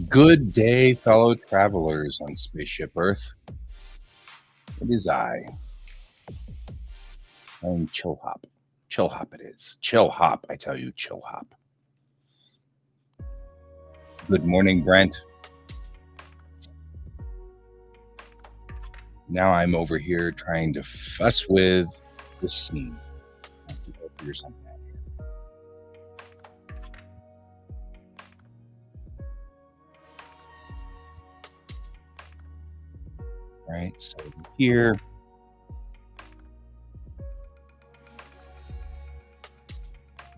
Good day, fellow travelers on Spaceship Earth. It is I'm Chill Hop. Chill Hop it is. Chill Hop, I tell you, Chill Hop. Good morning, Brent. Now I'm over here trying to fuss with the scene. Figure something out here. All right, so here.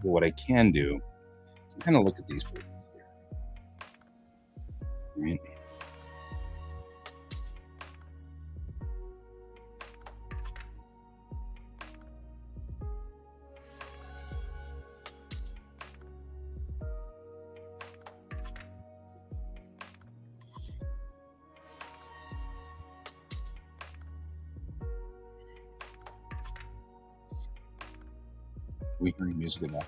What I can do is kind of look at these people here. Right? Are we hearing music enough?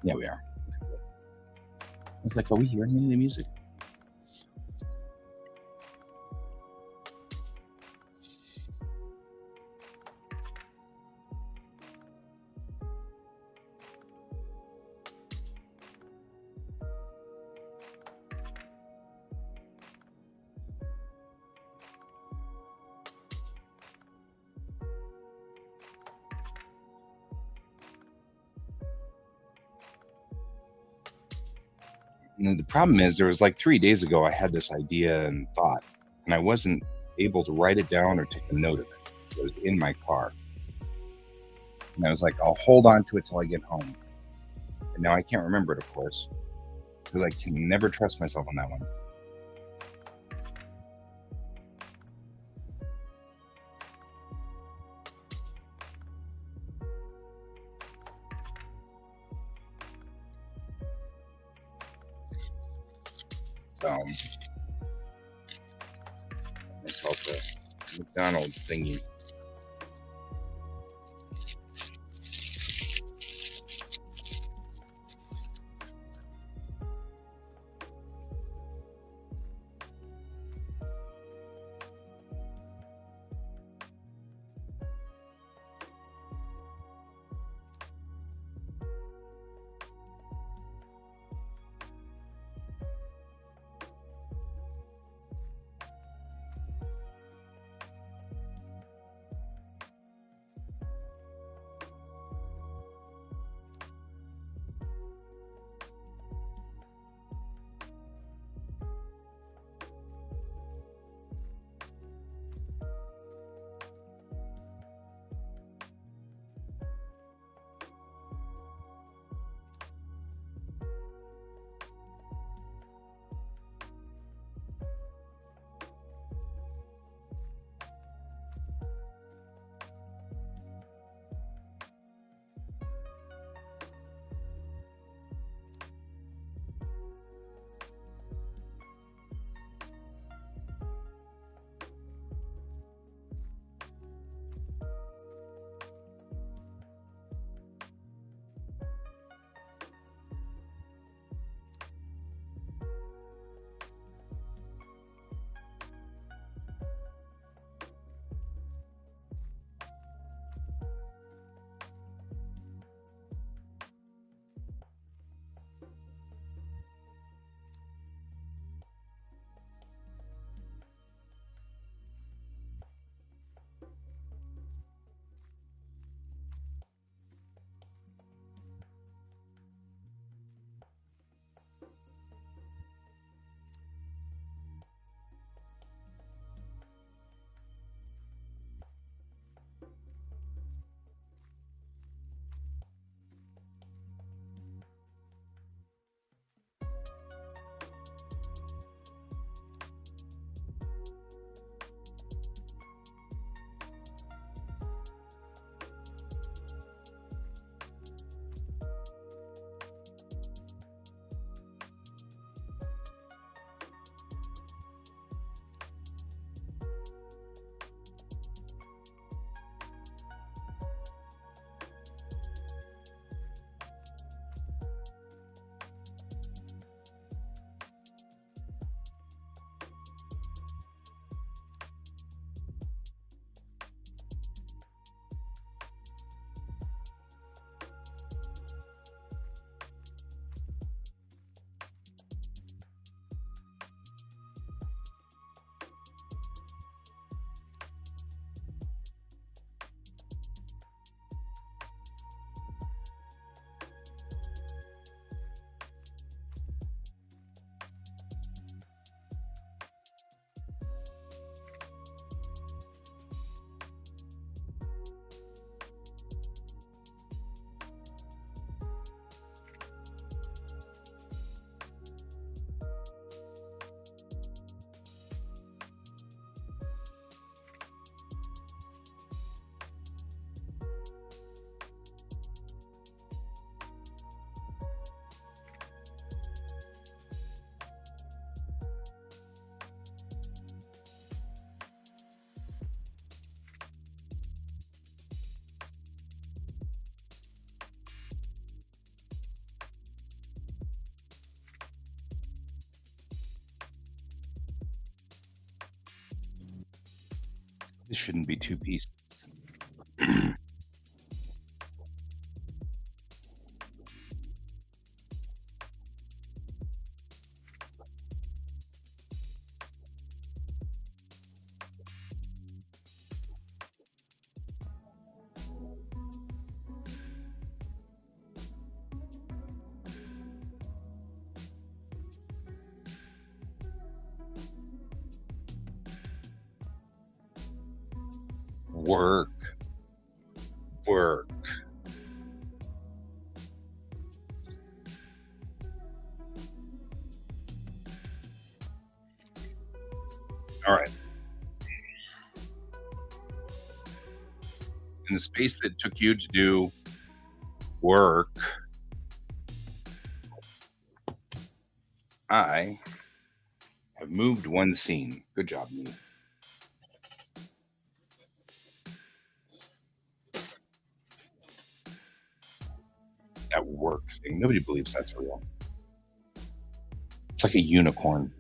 Yeah, we are. I was like, are we hearing any music? The problem is there was like 3 days ago, I had this idea and thought, and I wasn't able to write it down or take a note of it. It was in my car. And I was like, I'll hold on to it till I get home. And now I can't remember it, of course, because I can never trust myself on that one. So, myself a McDonald's thingy. This shouldn't be two pieces. Work, work. All right. In the space that took you to do work, I have moved one scene. Good job, me. That work thing. Nobody believes that's real. It's like a unicorn.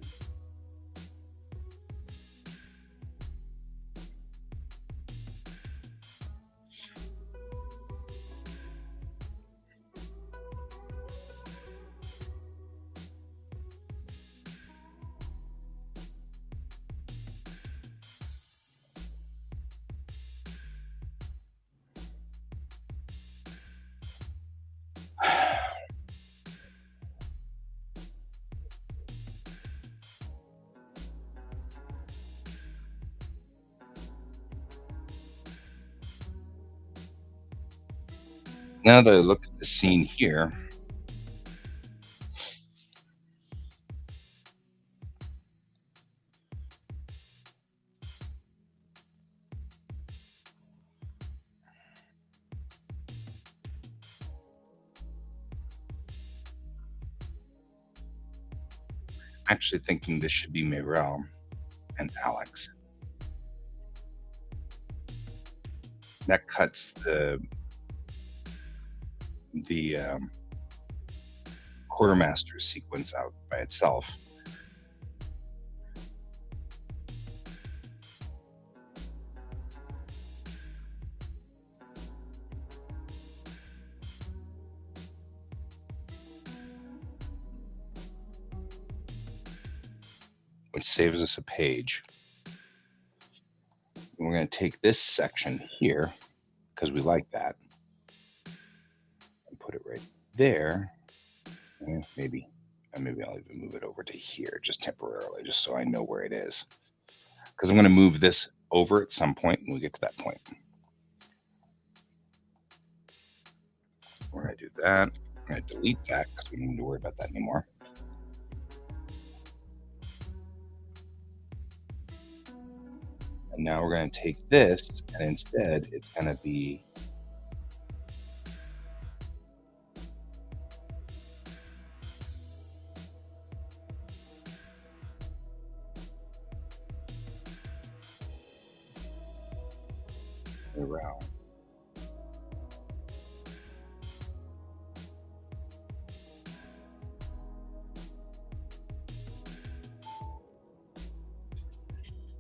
Now that I look at the scene here, I'm actually thinking this should be Mirel and Alex. That cuts the quartermaster sequence out by itself. Which saves us a page. And we're going to take this section here because we like that and put it right there. And maybe I'll even move it over to here just temporarily, just so I know where it is. Because I'm going to move this over at some point when we get to that point. We're going to do that. I'm going to delete that because we don't need to worry about that anymore. And now we're going to take this, and instead it's going to be around.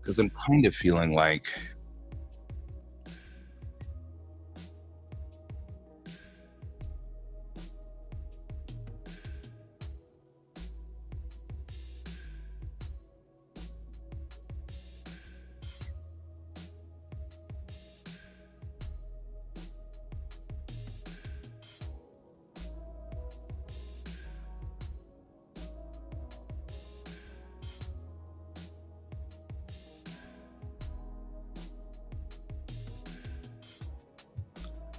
Because I'm kind of feeling like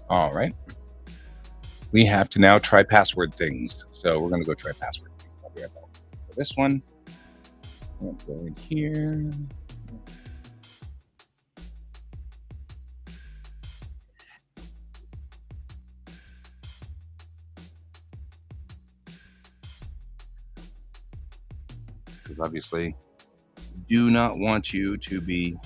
all right. We have to now try password things. So we're going to go try password things. I'll be right back. For this one, I'm going to go in here. Because obviously, do not want you to be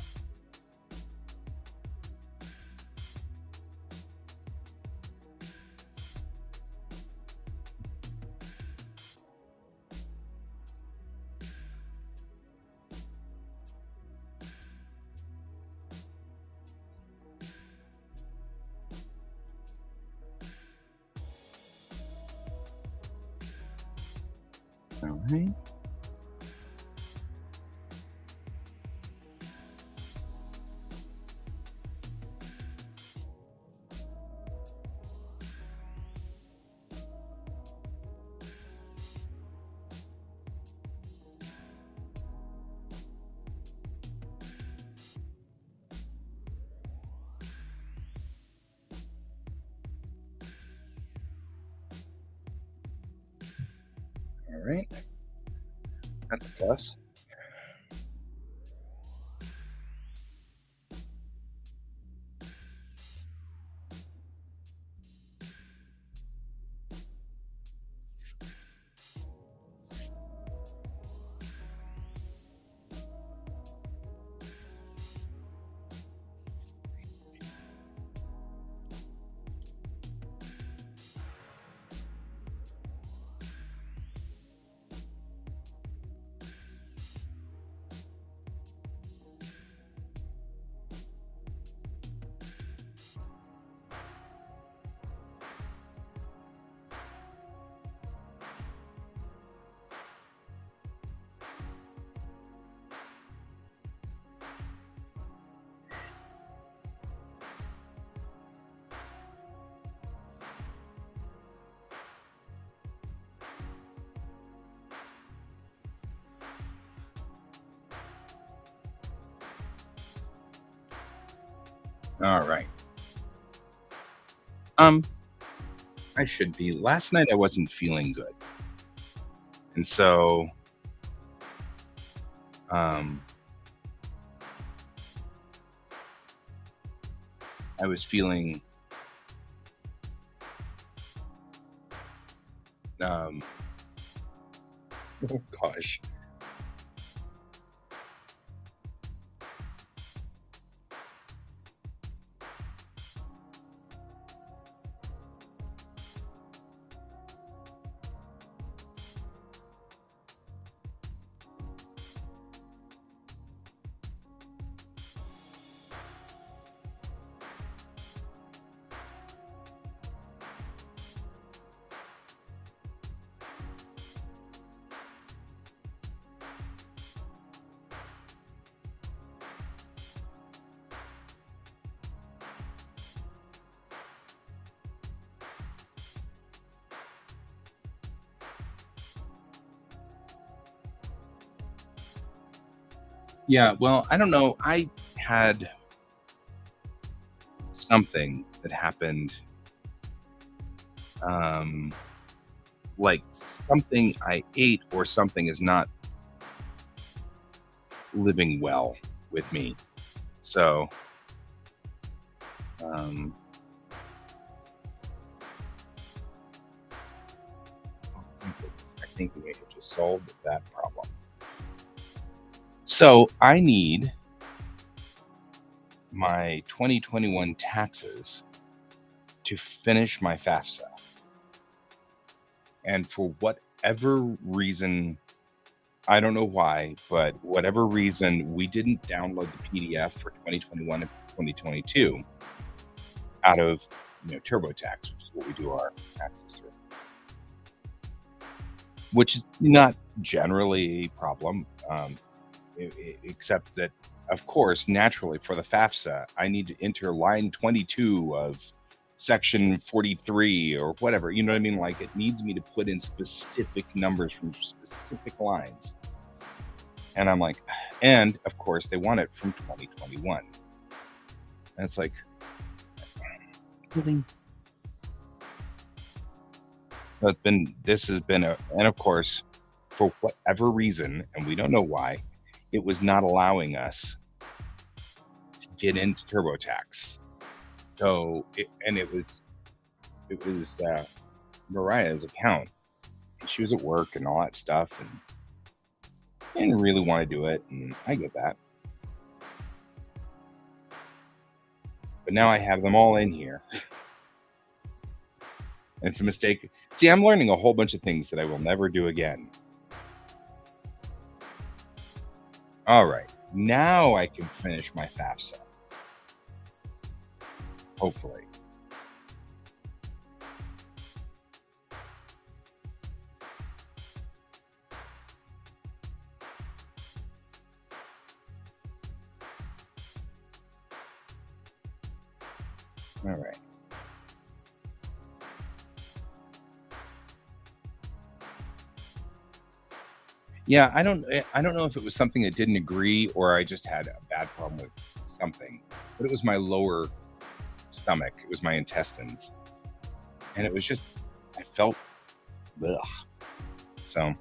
right. All right. That's a plus. All right. Um, I should be. Last night I wasn't feeling good, and so um, I was feeling um, oh gosh. Yeah, well, I don't know. I had something that happened, um, like something I ate or something is not living well with me. So, um, oh, thank goodness. I think we have just solved that problem. So I need my 2021 taxes to finish my FAFSA. And for whatever reason, I don't know why, but whatever reason, we didn't download the PDF for 2021 and 2022 out of TurboTax, which is what we do our taxes through, which is not generally a problem, except that, of course, naturally for the FAFSA, I need to enter line 22 of section 43 or whatever. You know what I mean? Like it needs me to put in specific numbers from specific lines. And I'm like, and of course, they want it from 2021. And it's like, really? So this has been and of course, for whatever reason, and we don't know why, it was not allowing us to get into TurboTax. So, it was Mariah's account. And she was at work and all that stuff, and didn't really want to do it. And I get that. But now I have them all in here. And it's a mistake. See, I'm learning a whole bunch of things that I will never do again. All right. Now I can finish my FAFSA. Hopefully. All right. Yeah, I don't know if it was something that didn't agree or I just had a bad problem with something, but it was my lower stomach. It was my intestines, and it was just I felt ugh. So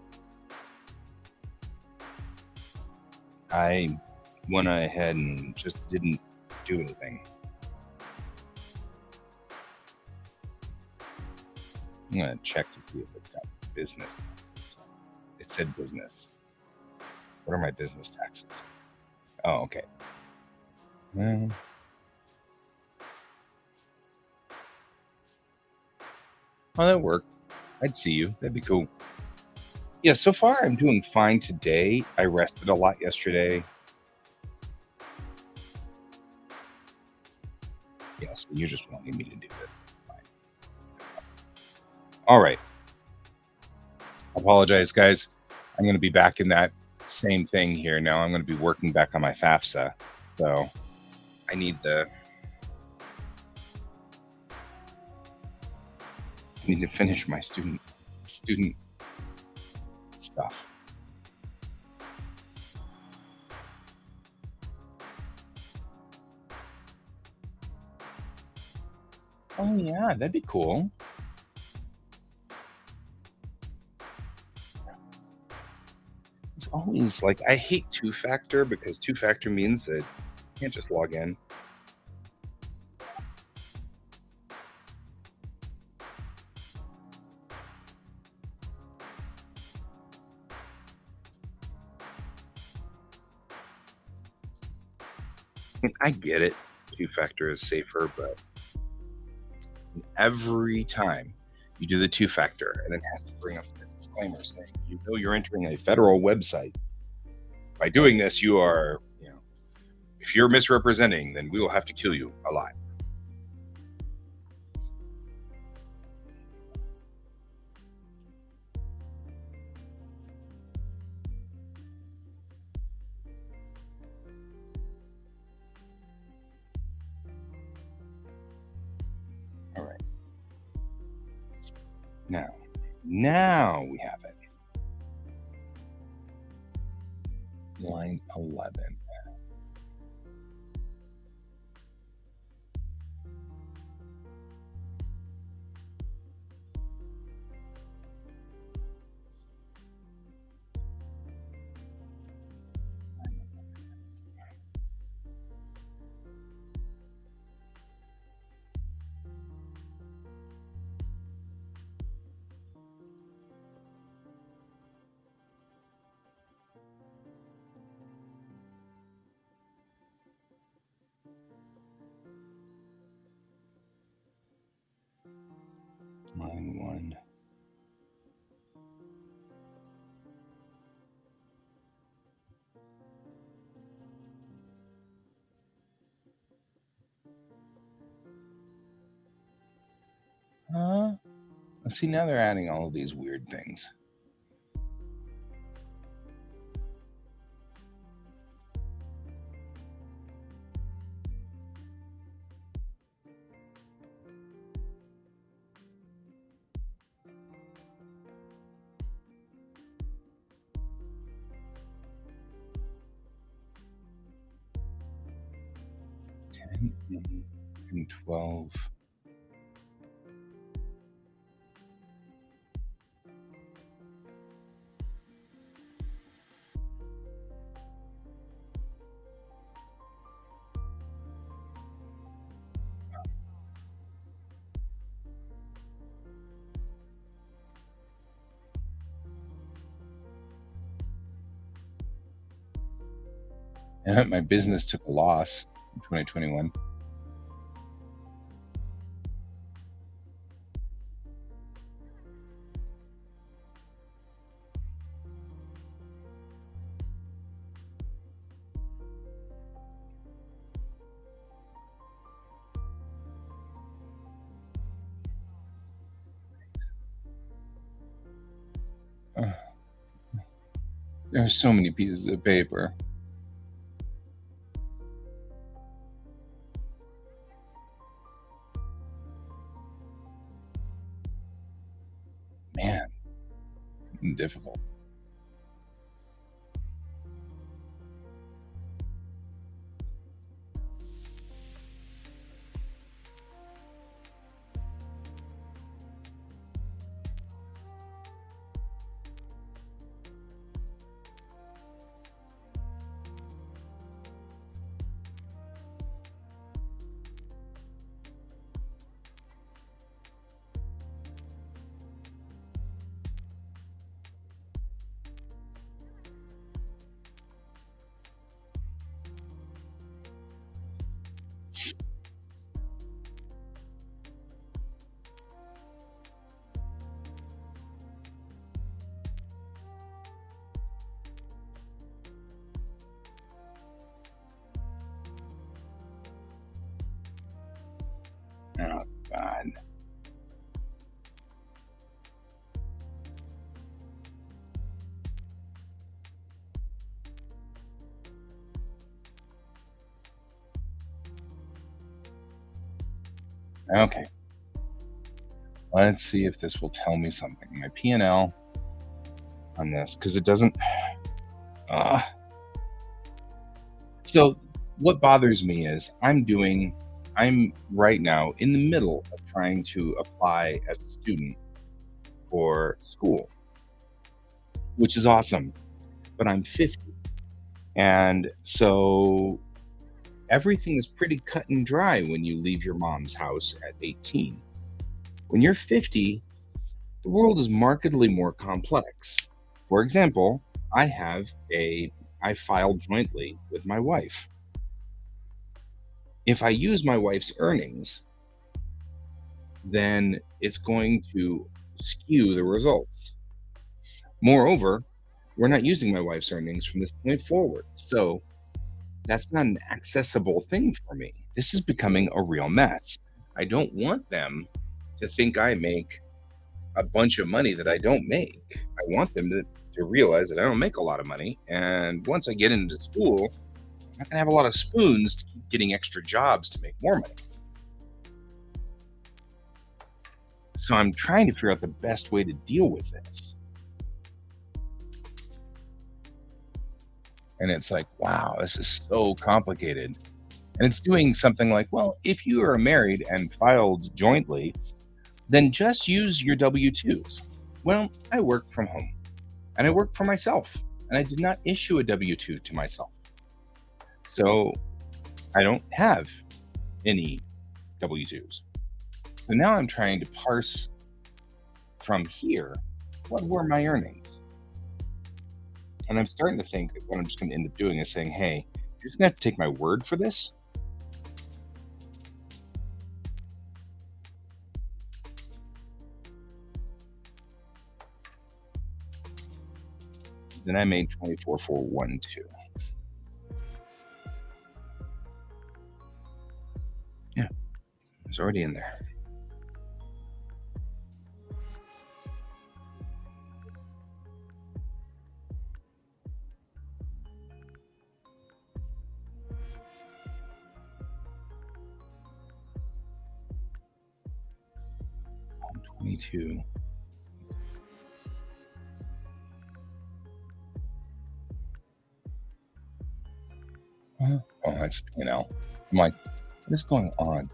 I went ahead and just didn't do anything. I'm gonna check to see if it's got business taxes. It said business. What are my business taxes? Oh, okay. Well, oh, that worked. I'd see you. That'd be cool. Yeah, so far I'm doing fine today. I rested a lot yesterday. Yeah, so you're just wanting me to do this. Fine. All right. Apologize, guys. I'm going to be back in that same thing here now. I'm going to be working back on my FAFSA. So I need to finish my student stuff. Oh yeah, that'd be cool. It's always like I hate two-factor because two-factor means that you can't just log in. I get it. Two-factor is safer, but every time you do the two-factor and then it has to bring up the disclaimer saying, you're entering a federal website. By doing this, you are, if you're misrepresenting, then we will have to kill you alive. All right. Now we have it. Line 11. Line 1. See, now they're adding all of these weird things. And 12. My business took a loss in 2021. There's so many pieces of paper. and difficult. Oh, God. Okay. Let's see if this will tell me something. My P&L on this, because it doesn't. Uh, so, what bothers me is I'm right now in the middle of trying to apply as a student for school, which is awesome, but I'm 50. And so everything is pretty cut and dry when you leave your mom's house at 18. When you're 50, the world is markedly more complex. For example, I filed jointly with my wife. If I use my wife's earnings, then it's going to skew the results. Moreover, we're not using my wife's earnings from this point forward. So that's not an accessible thing for me. This is becoming a real mess. I don't want them to think I make a bunch of money that I don't make. I want them to realize that I don't make a lot of money. And once I get into school, I'm not going to have a lot of spoons to keep getting extra jobs to make more money. So I'm trying to figure out the best way to deal with this. And it's like, wow, this is so complicated. And it's doing something like, well, if you are married and filed jointly, then just use your W 2s. Well, I work from home and I work for myself, and I did not issue a W 2 to myself. So I don't have any W 2s. So now I'm trying to parse from here what were my earnings? And I'm starting to think that what I'm just going to end up doing is saying, hey, you're just going to have to take my word for this. Then I made 24,412. Yeah, it's already in there. $22. Oh, that's, I'm like, what is going on?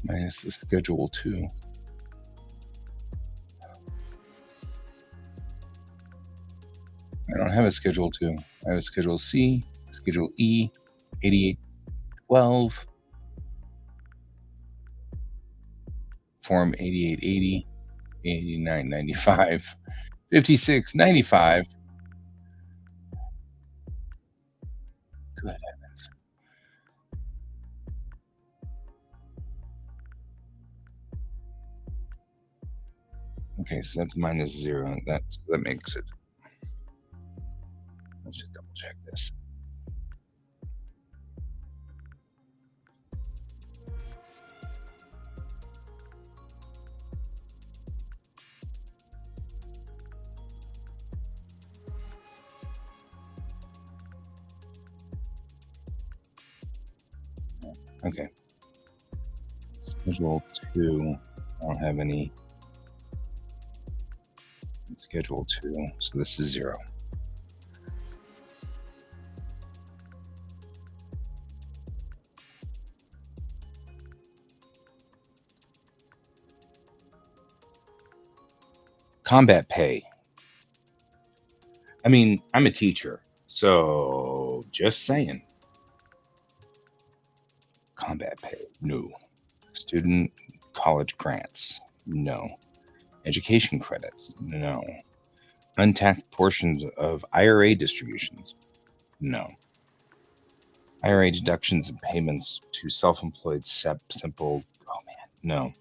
Minus the schedule 2. I don't have a schedule 2. I have a schedule C, schedule E, 8812, form 8880, 8995, 5695. Good heavens. Okay, so that's minus 0. That makes it. Let's just double check this. Okay. Schedule 2. I don't have any in Schedule 2, so this is 0. Combat pay. I mean, I'm a teacher, so just saying. Combat pay. No. Student college grants. No. Education credits. No. Untaxed portions of IRA distributions. No. IRA deductions and payments to self-employed simple. Oh man, no.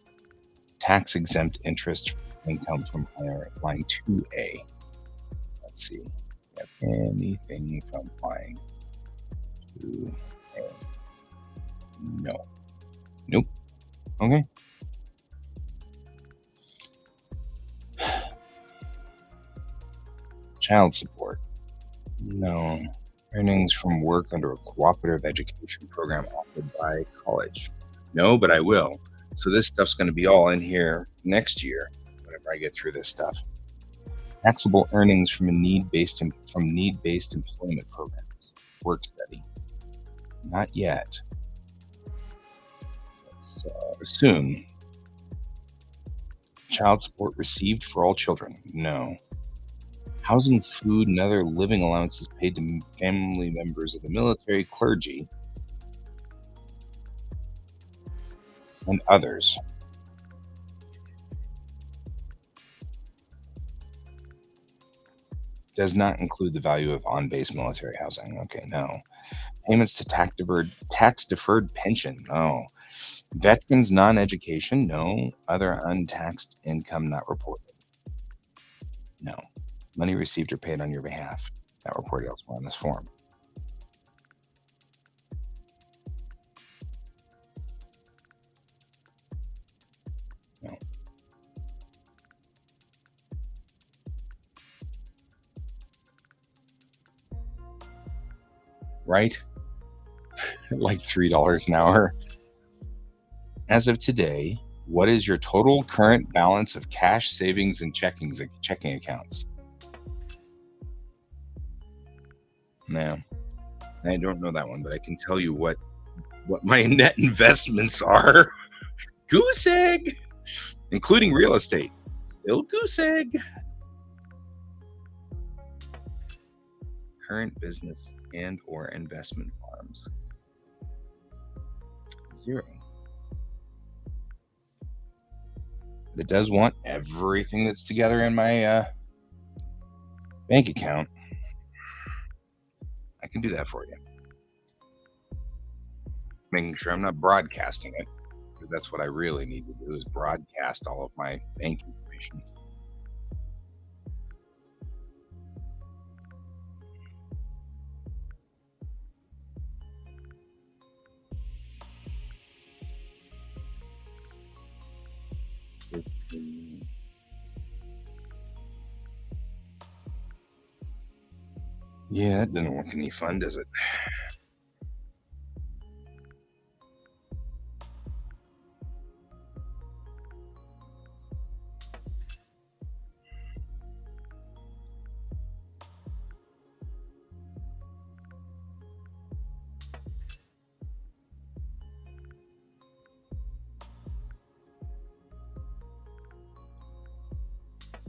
Tax exempt interest income from IRA. Line 2A. Let's see. If anything from line 2A. No. Nope. Okay. Child support. No. Earnings from work under a cooperative education program offered by college. No, but I will. So this stuff's going to be all in here next year whenever I get through this stuff. Taxable earnings from need-based employment programs. Work study. Not yet. Soon. Child support received for all children. No. Housing, food, and other living allowances paid to family members of the military, clergy, and others. Does not include the value of on-base military housing. Okay, no. Payments to tax-deferred pension. No. Veterans non-education. No. Other untaxed income not reported. No. Money received or paid on your behalf. Not reported elsewhere on this form. No. Right? Like $3 an hour. As of today, what is your total current balance of cash, savings, and checking accounts? No, I don't know that one, but I can tell you what my net investments are. Goose egg, including real estate. Still goose egg. Current business and or investment farms. 0. But it does want everything that's together in my bank account. I can do that for you. Making sure I'm not broadcasting it, because that's what I really need to do, is broadcast all of my bank information. Yeah, that doesn't look any fun, does it?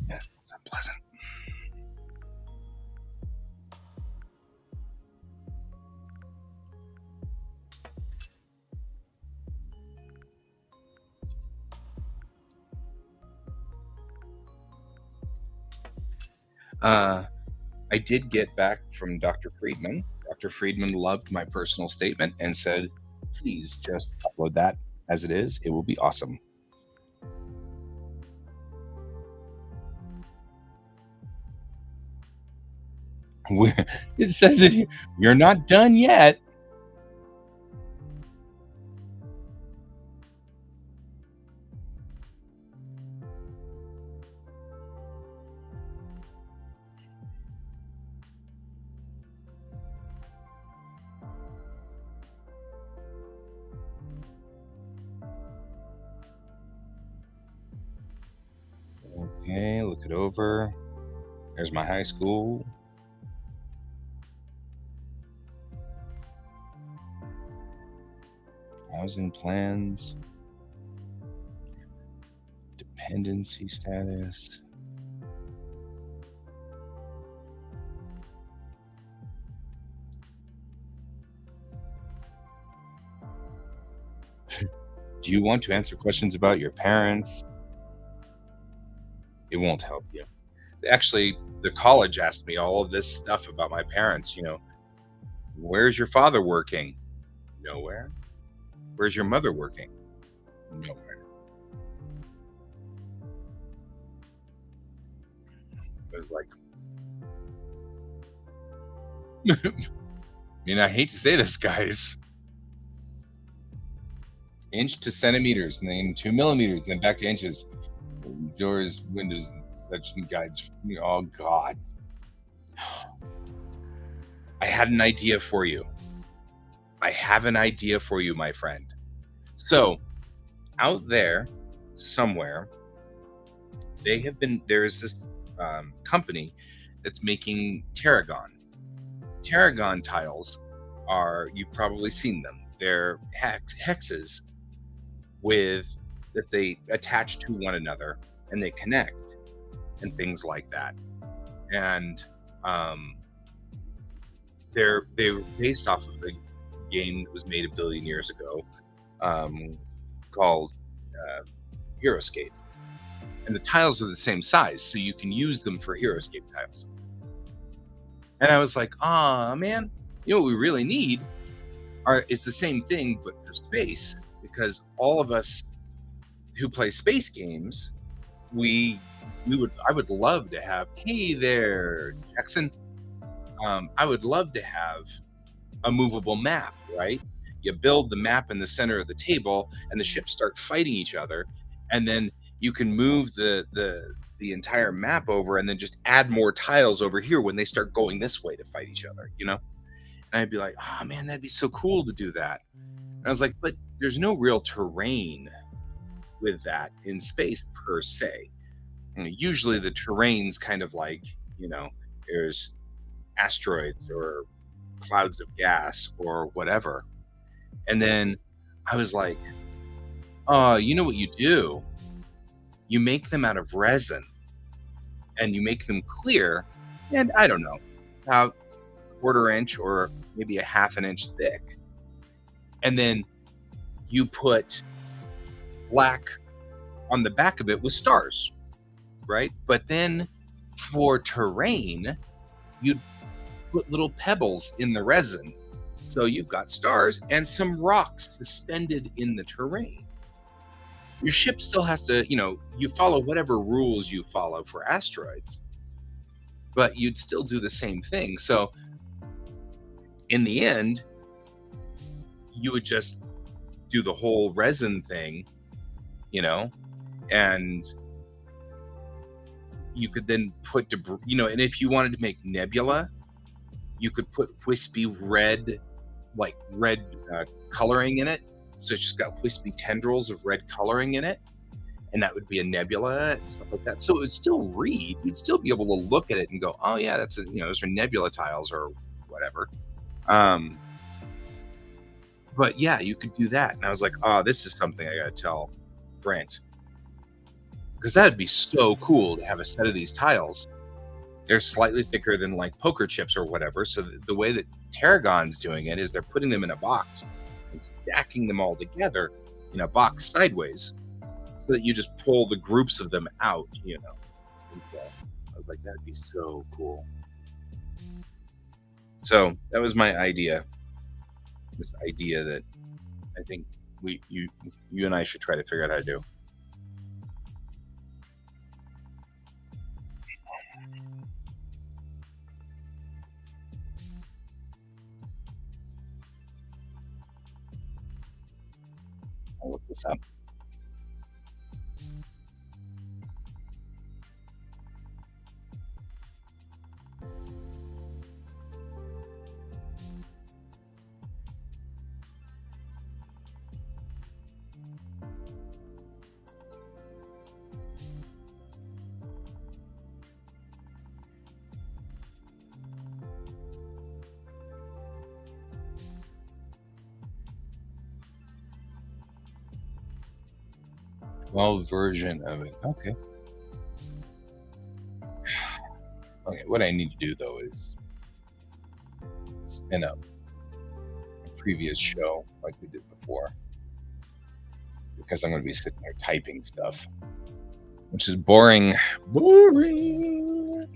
Yeah, it's unpleasant. I did get back from Dr. Friedman. Dr. Friedman loved my personal statement and said, please just upload that as it is. It will be awesome. It says it, you're not done yet. Okay, look it over. There's my high school. Housing plans. Dependency status. Do you want to answer questions about your parents? It won't help you. Actually, the college asked me all of this stuff about my parents. Where's your father working? Nowhere. Where's your mother working? Nowhere. It was like, I hate to say this, guys. Inch to centimeters, and then 2 millimeters, then back to inches. Doors, windows, and such guides. Oh God. I had an idea for you. I have an idea for you, my friend. So, out there somewhere, there's this company that's making tarragon. Tarragon tiles you've probably seen them. They're hexes with that they attach to one another and they connect and things like that. And they were based off of a game that was made a billion years ago, called Heroescape. And the tiles are the same size, so you can use them for Heroescape tiles. And I was like, "Ah, man, what we really need is the same thing, but for space, because all of us who play space games, I would love to have. Hey there, Jackson. I would love to have a movable map, right? You build the map in the center of the table, and the ships start fighting each other, and then you can move the entire map over, and then just add more tiles over here when they start going this way to fight each other. And I'd be like, oh man, that'd be so cool to do that. And I was like, but there's no real terrain with that in space per se. Usually the terrain's kind of like, there's asteroids or clouds of gas or whatever. And then I was like, oh, you know what you do? You make them out of resin and you make them clear. And I don't know, about quarter inch or maybe a half an inch thick. And then you put black on the back of it with stars, right? But then for terrain, you put little pebbles in the resin. So you've got stars and some rocks suspended in the terrain. Your ship still has to, you follow whatever rules you follow for asteroids, but you'd still do the same thing. So in the end, you would just do the whole resin thing, and you could then put debris, and if you wanted to make nebula, you could put wispy red, coloring in it. So it's just got wispy tendrils of red coloring in it. And that would be a nebula and stuff like that. So it would still read. You'd still be able to look at it and go, oh yeah, those are nebula tiles or whatever. But yeah, you could do that. And I was like, oh, this is something I got to tell Brent. Because that would be so cool to have a set of these tiles. They're slightly thicker than like poker chips or whatever. So the way that Tarragon's doing it is they're putting them in a box and stacking them all together in a box sideways so that you just pull the groups of them out, And so I was like, that'd be so cool. So that was my idea. This idea that I think you and I should try to figure out how to do. I'll look this up. Well, version of it. Okay. Okay. What I need to do though is spin up a previous show like we did before, because I'm going to be sitting there typing stuff, which is boring. Boring.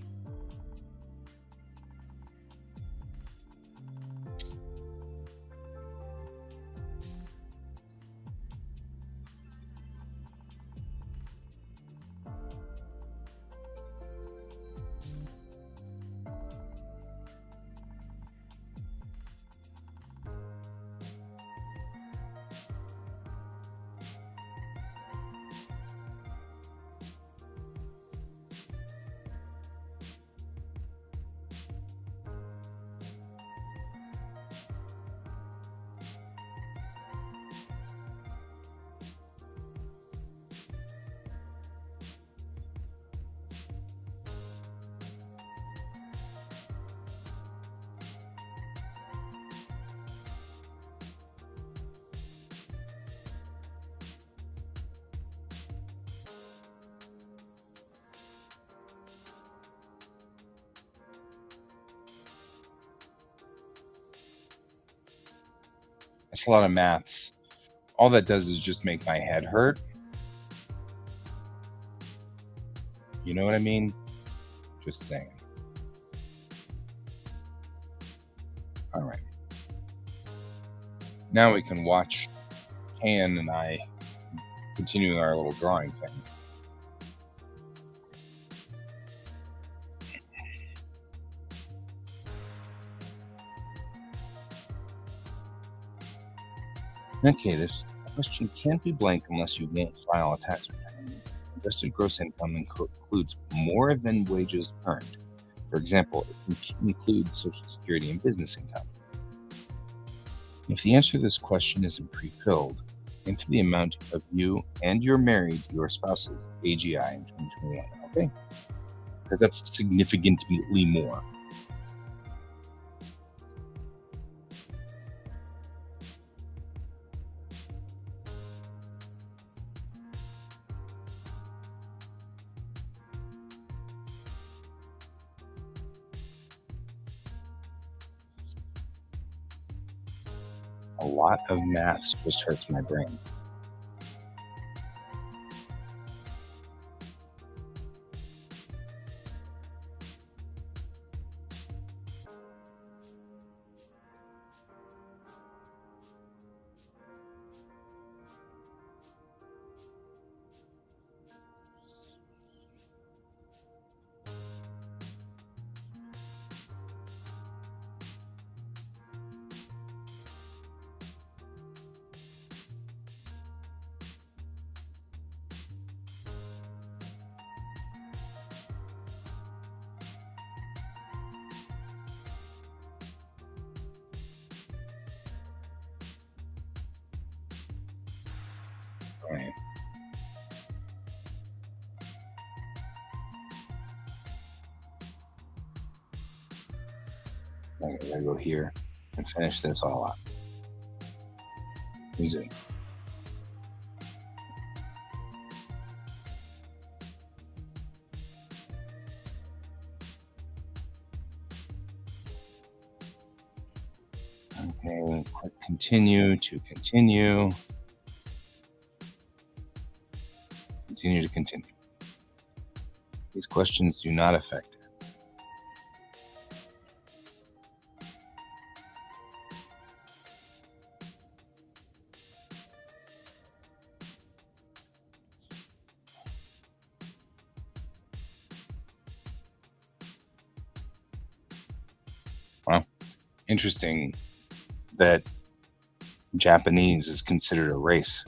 That's a lot of maths. All that does is just make my head hurt. You know what I mean? Just saying. All right. Now we can watch Han and I continuing our little drawing thing. Okay, this question can't be blank unless you won't file a tax return. Adjusted gross income includes more than wages earned. For example, it includes Social Security and business income. If the answer to this question isn't pre-filled, enter the amount of you and your spouse's AGI in 2021. Okay? Because that's significantly more. A lot of maths just hurts my brain. Right. I gotta go here and finish this all up. Easy. Okay, click continue to continue. Continue to continue. These questions do not affect it. Well, interesting that Japanese is considered a race.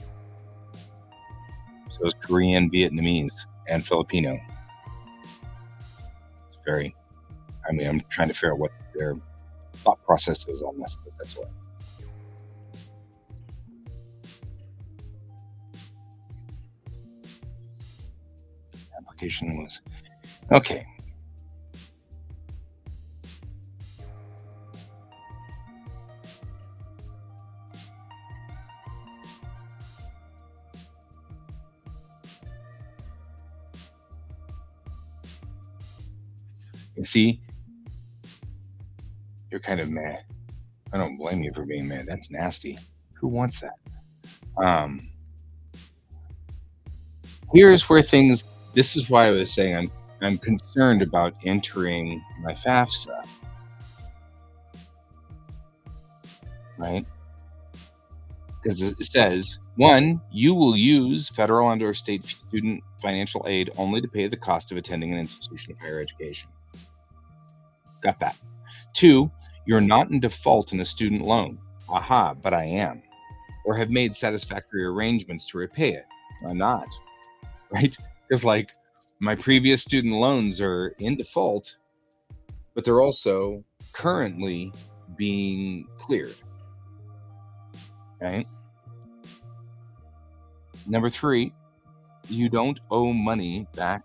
So is Korean, Vietnamese, and Filipino. It's very, I'm trying to figure out what their thought process is on this, but that's what. Application was. Okay. You see, you're kind of mad. I don't blame you for being mad. That's nasty. Who wants that? Um, Here's where things. This is why I was saying I'm concerned about entering my FAFSA, right? Because it says, one, you will use federal and or state student financial aid only to pay the cost of attending an institution of higher education. Got that. Two, you're not in default in a student loan. Aha, but I am. Or have made satisfactory arrangements to repay it. I'm not, right? Because like my previous student loans are in default, but they're also currently being cleared, right? Number three, you don't owe money back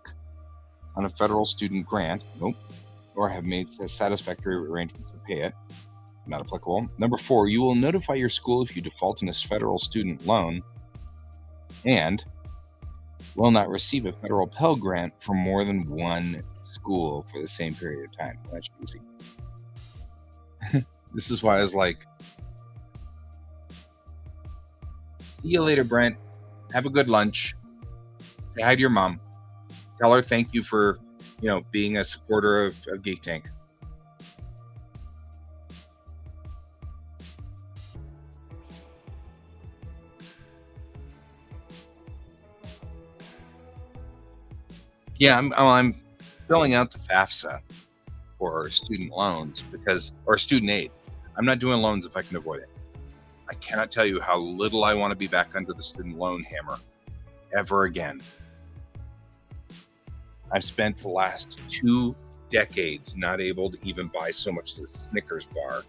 on a federal student grant, nope, or have made satisfactory arrangements to pay it, not applicable. Number four, you will notify your school if you default in a federal student loan and will not receive a federal Pell Grant from more than one school for the same period of time. That's easy. This is why I was like, see you later, Brent. Have a good lunch. Say hi to your mom. Tell her thank you for, being a supporter of Geek Tank. Yeah, I'm filling out the FAFSA for student loans or student aid. I'm not doing loans if I can avoid it. I cannot tell you how little I want to be back under the student loan hammer ever again. I've spent the last 2 decades not able to even buy so much as a Snickers bar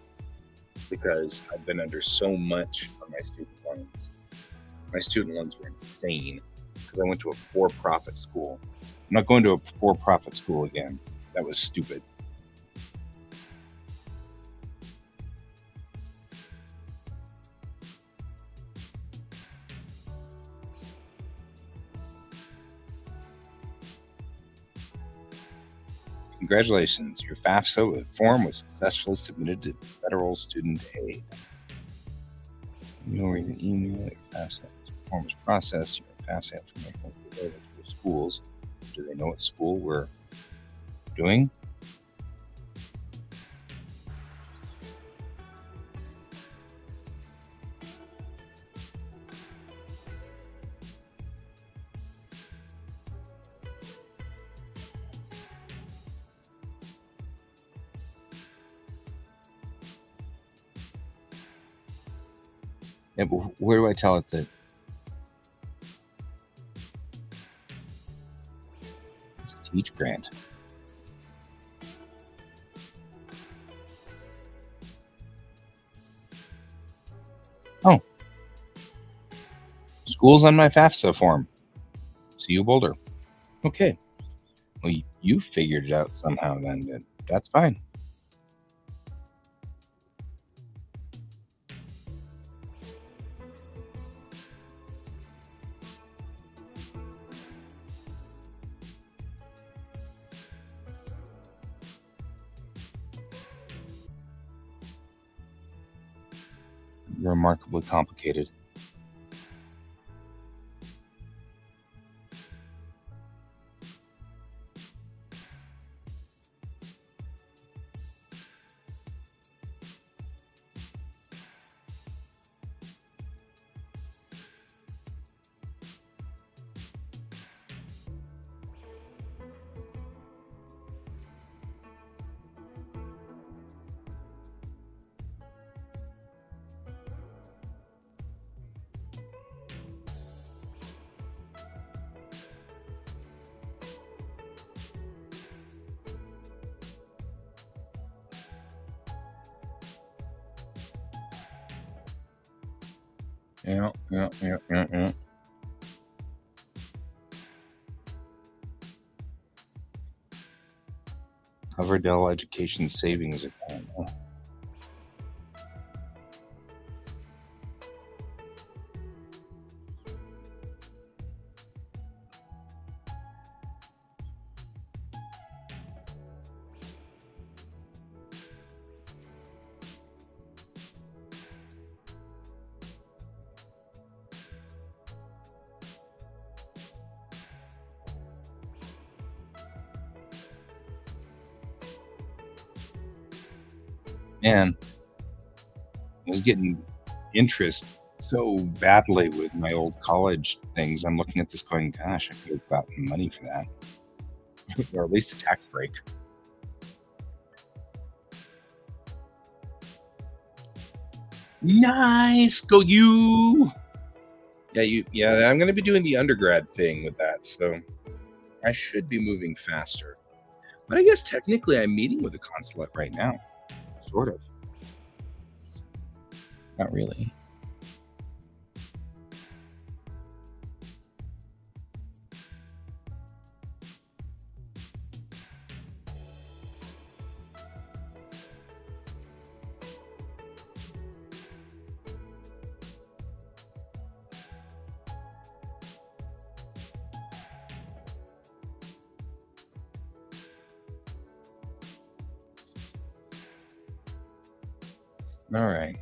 because I've been under so much on my student loans. My student loans were insane because I went to a for-profit school. I'm not going to a for-profit school again. That was stupid. Congratulations, your FAFSA form was successfully submitted to federal student aid. You know, the email your FAFSA form was processed, your FAFSA information will be available to the schools. Do they know what school we're doing? Yeah, but where do I tell it that it's a teach grant? Oh, school's on my FAFSA form. See you, Boulder. Okay. Well, you figured it out somehow then, but that's fine. Remarkably complicated. Yeah. Coverdell Education Savings Account. Oh. Man, I was getting interest so badly with my old college things. I'm looking at this going, gosh, I could have gotten money for that, or at least a tax break. Nice, go you. Yeah, I'm gonna be doing the undergrad thing with that, so I should be moving faster. But I guess technically I'm meeting with the consulate right now. Sort of. Not really. All right.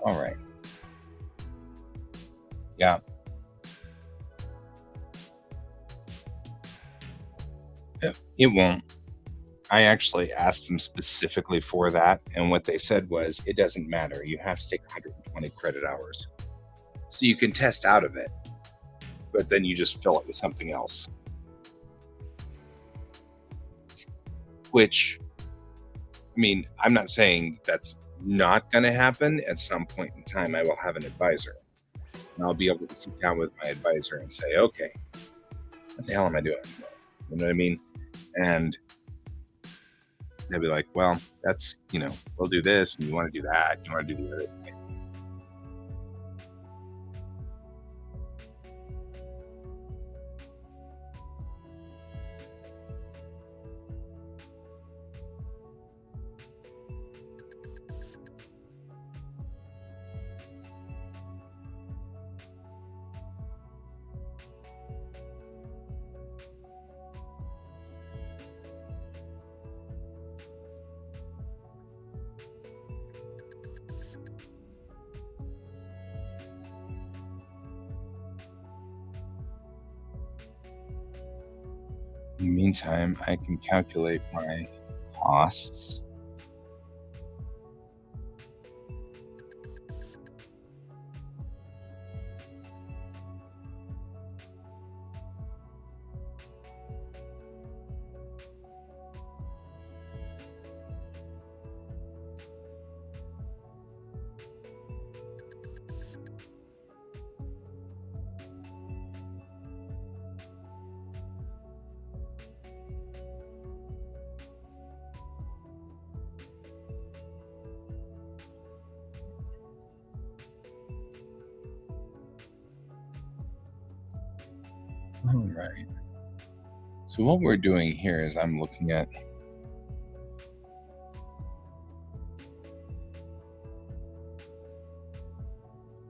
All right. Yeah. It won't. I actually asked them specifically for that, and what they said was, "It doesn't matter, you have to take 120 credit hours. So you can test out of it, but then you just fill it with something else." Which, I mean, I'm not saying that's not gonna happen. At some point in time, I will have an advisor, and I'll be able to sit down with my advisor and say, "Okay, what the hell am I doing?" You know what I mean? And they'll be like, "Well, that's, we'll do this, and you wanna do that, you wanna do the other." In the meantime, I can calculate my costs. All right. So what we're doing here is I'm looking at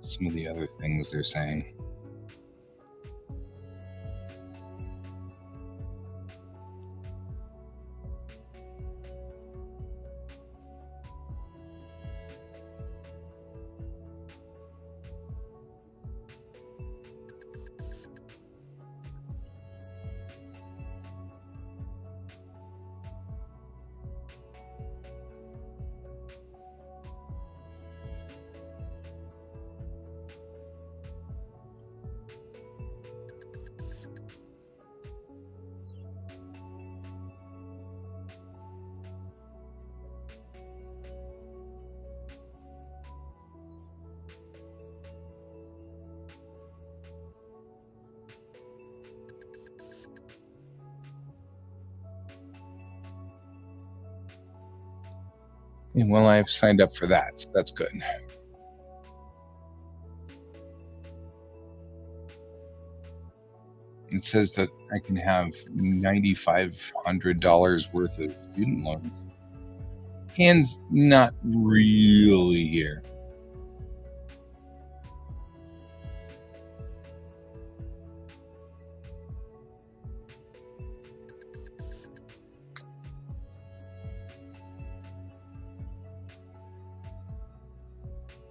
some of the other things they're saying. And well, I've signed up for that, so that's good. It says that I can have $9,500 worth of student loans. Hand's not really here.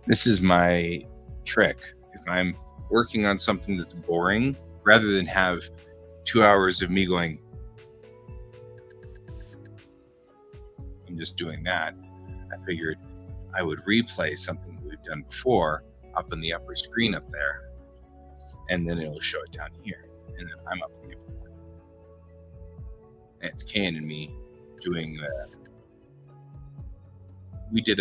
This is my trick. If I'm working on something that's boring, rather than have 2 hours of me going, I'm just doing that, I figured I would replay something that we've done before up in the upper screen up there, and then it'll show it down here, and then I'm up here. And it's Ken and me doing the. We did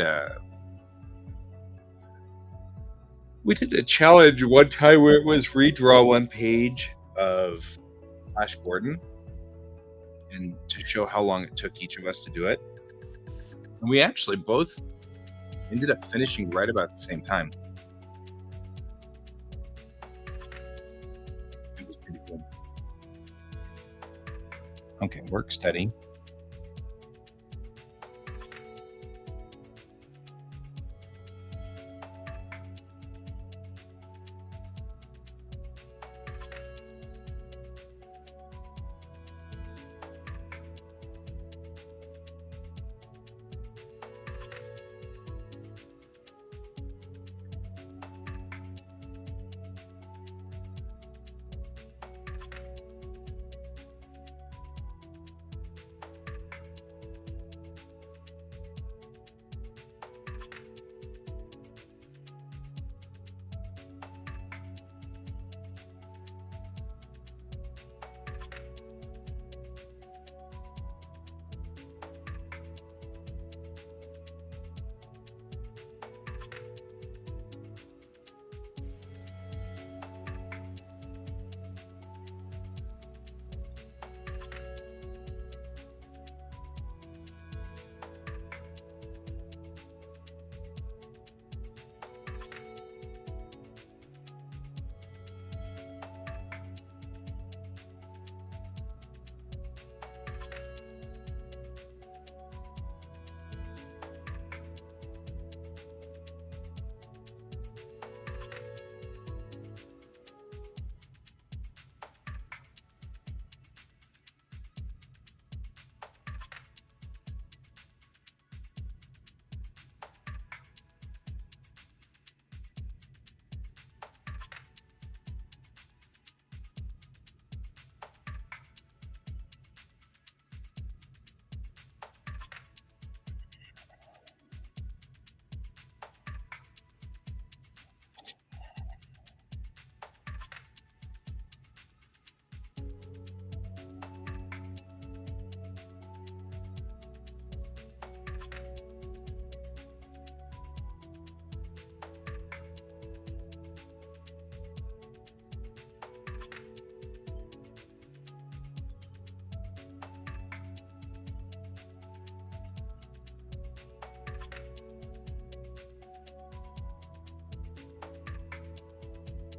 a challenge one time where it was redraw one page of Flash Gordon, and to show how long it took each of us to do it. And we actually both ended up finishing right about the same time. It was pretty good. Okay, work steady.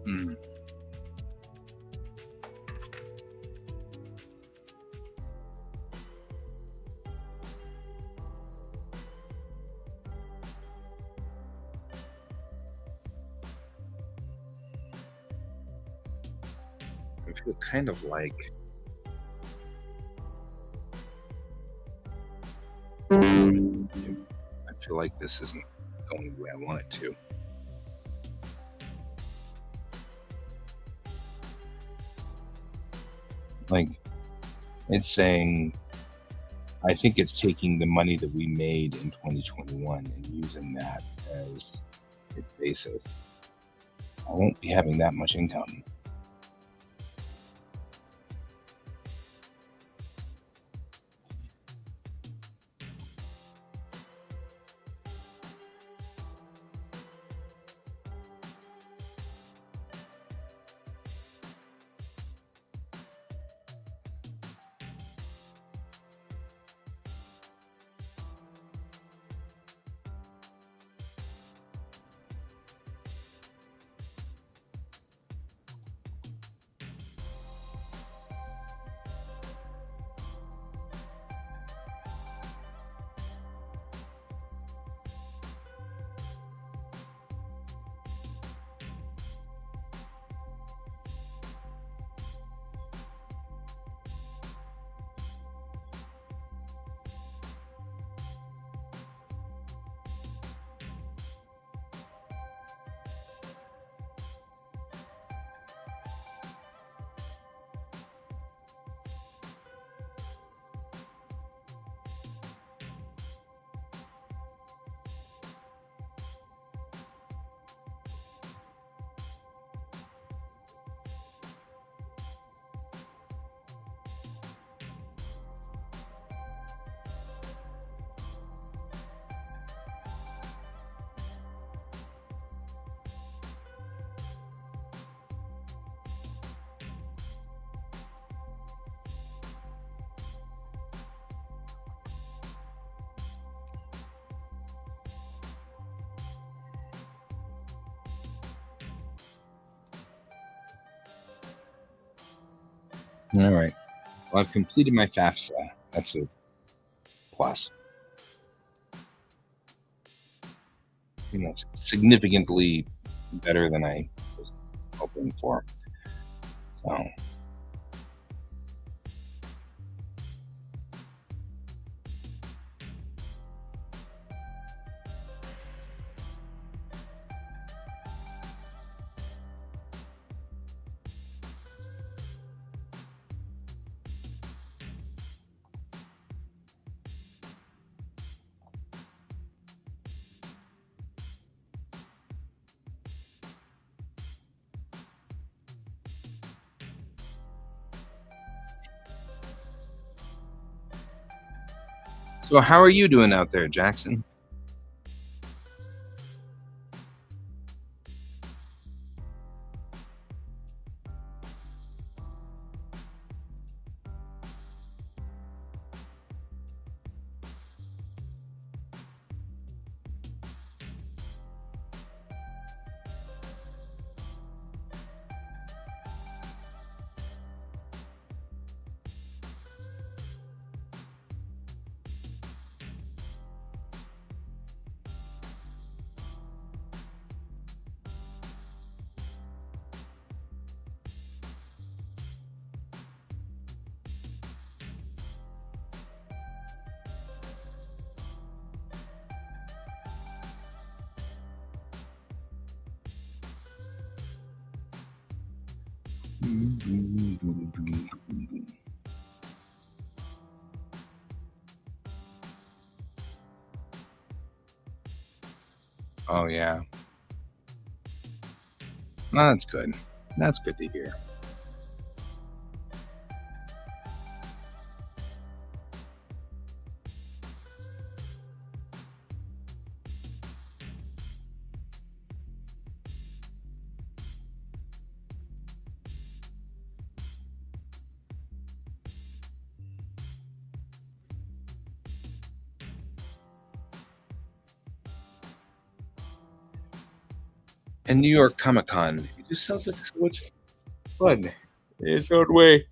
Mm. I feel kind of like I feel like this isn't going the way I want it to. Like, it's saying, I think it's taking the money that we made in 2021 and using that as its basis. I won't be having that much income. All right. Well, I've completed my FAFSA. That's a plus. It's significantly better than I was hoping for. So, so how are you doing out there, Jackson? Oh, yeah. Oh, that's good. That's good to hear. And New York Comic Con, it just sounds like so much fun in its own way.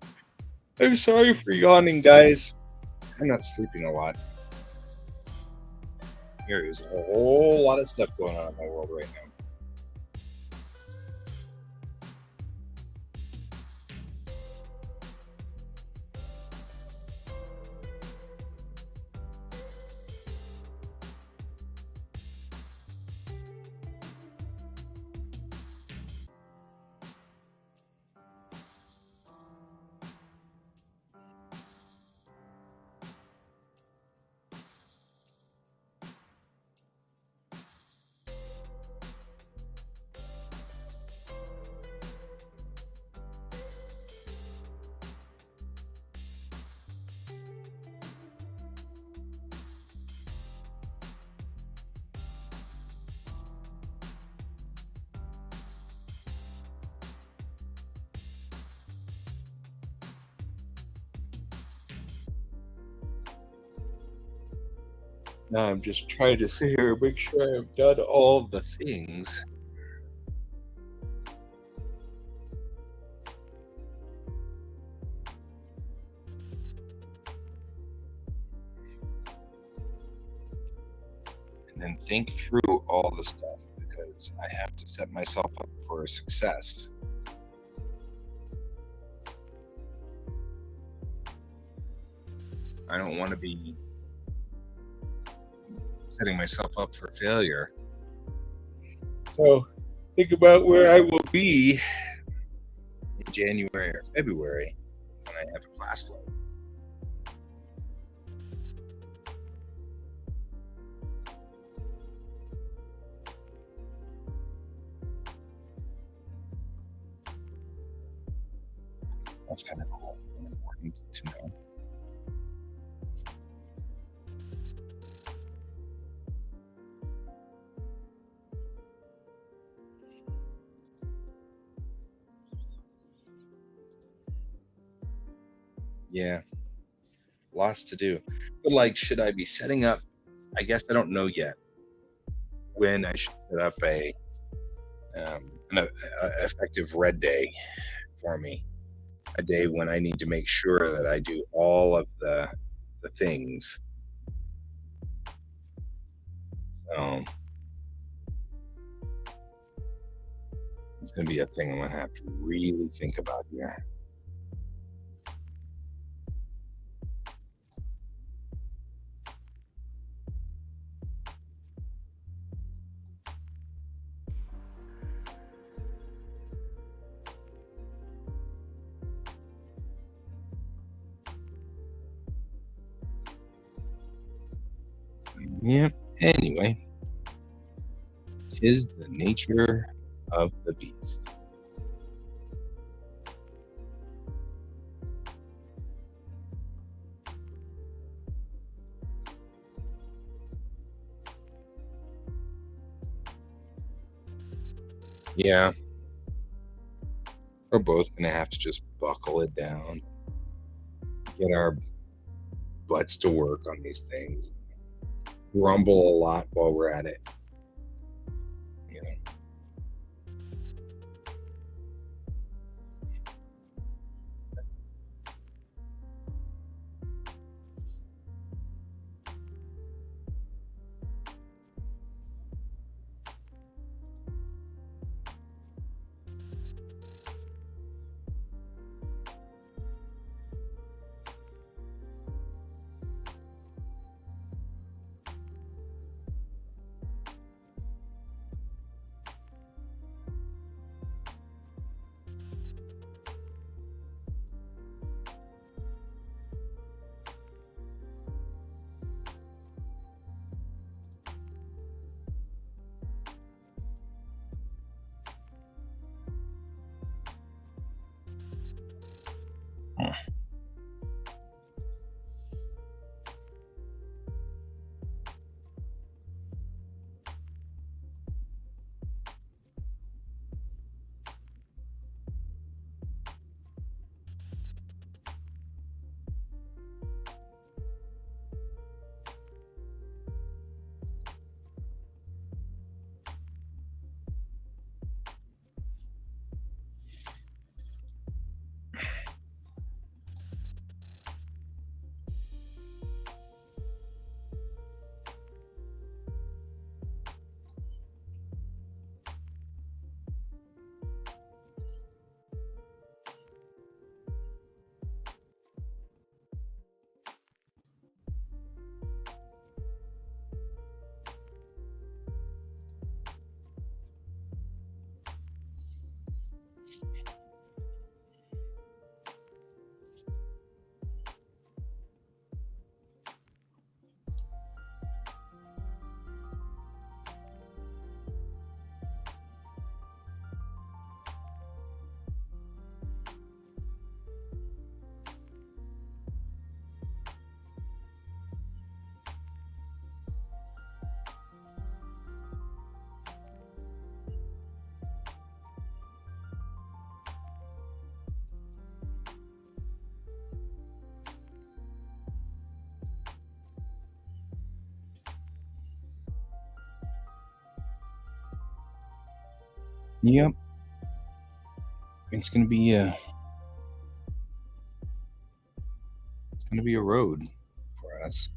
I'm sorry for yawning, guys. I'm not sleeping a lot. There is a whole lot of stuff going on in my world right now. Now I'm just trying to sit here and make sure I've done all the things. And then think through all the stuff because I have to set myself up for success. I don't want to be setting myself up for failure. So think about where I will be in January or February when I have a class load. That's kind of cool and important to know. Yeah, lots to do. But like, should I be setting up? I guess I don't know yet when I should set up an effective red day for me. a day when I need to make sure that I do all of the things. So it's going to be a thing I'm going to have to really think about here. Yeah. Anyway, 'tis the nature of the beast. Yeah, we're both going to have to just buckle it down, get our butts to work on these things, grumble a lot while we're at it. You know. Yep, it's gonna be a road for us.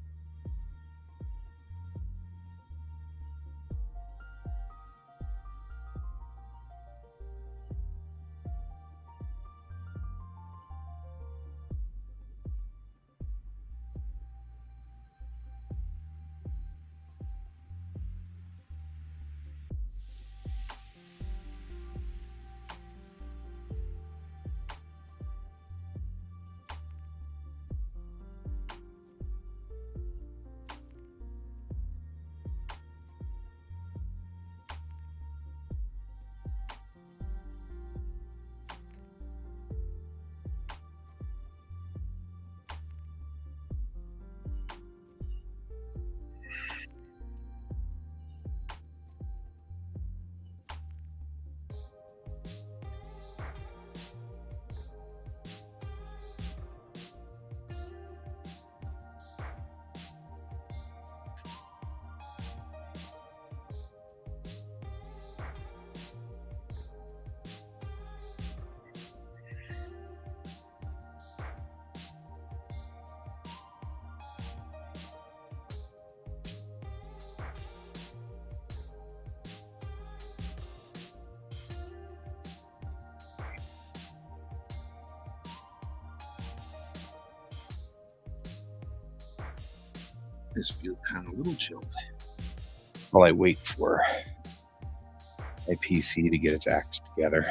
I just feel kind of a little chilled. while I wait for my PC to get its act together.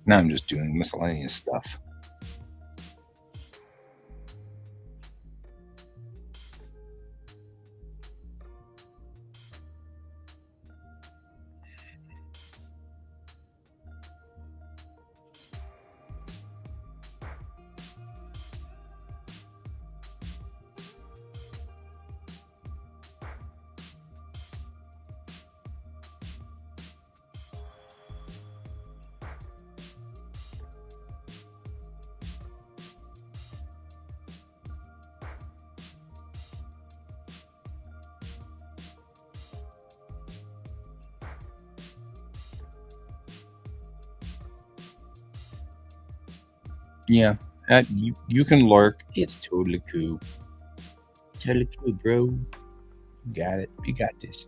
Now I'm just doing miscellaneous stuff. Yeah, you can lurk. It's totally cool. Totally cool, bro. You got it. You got this.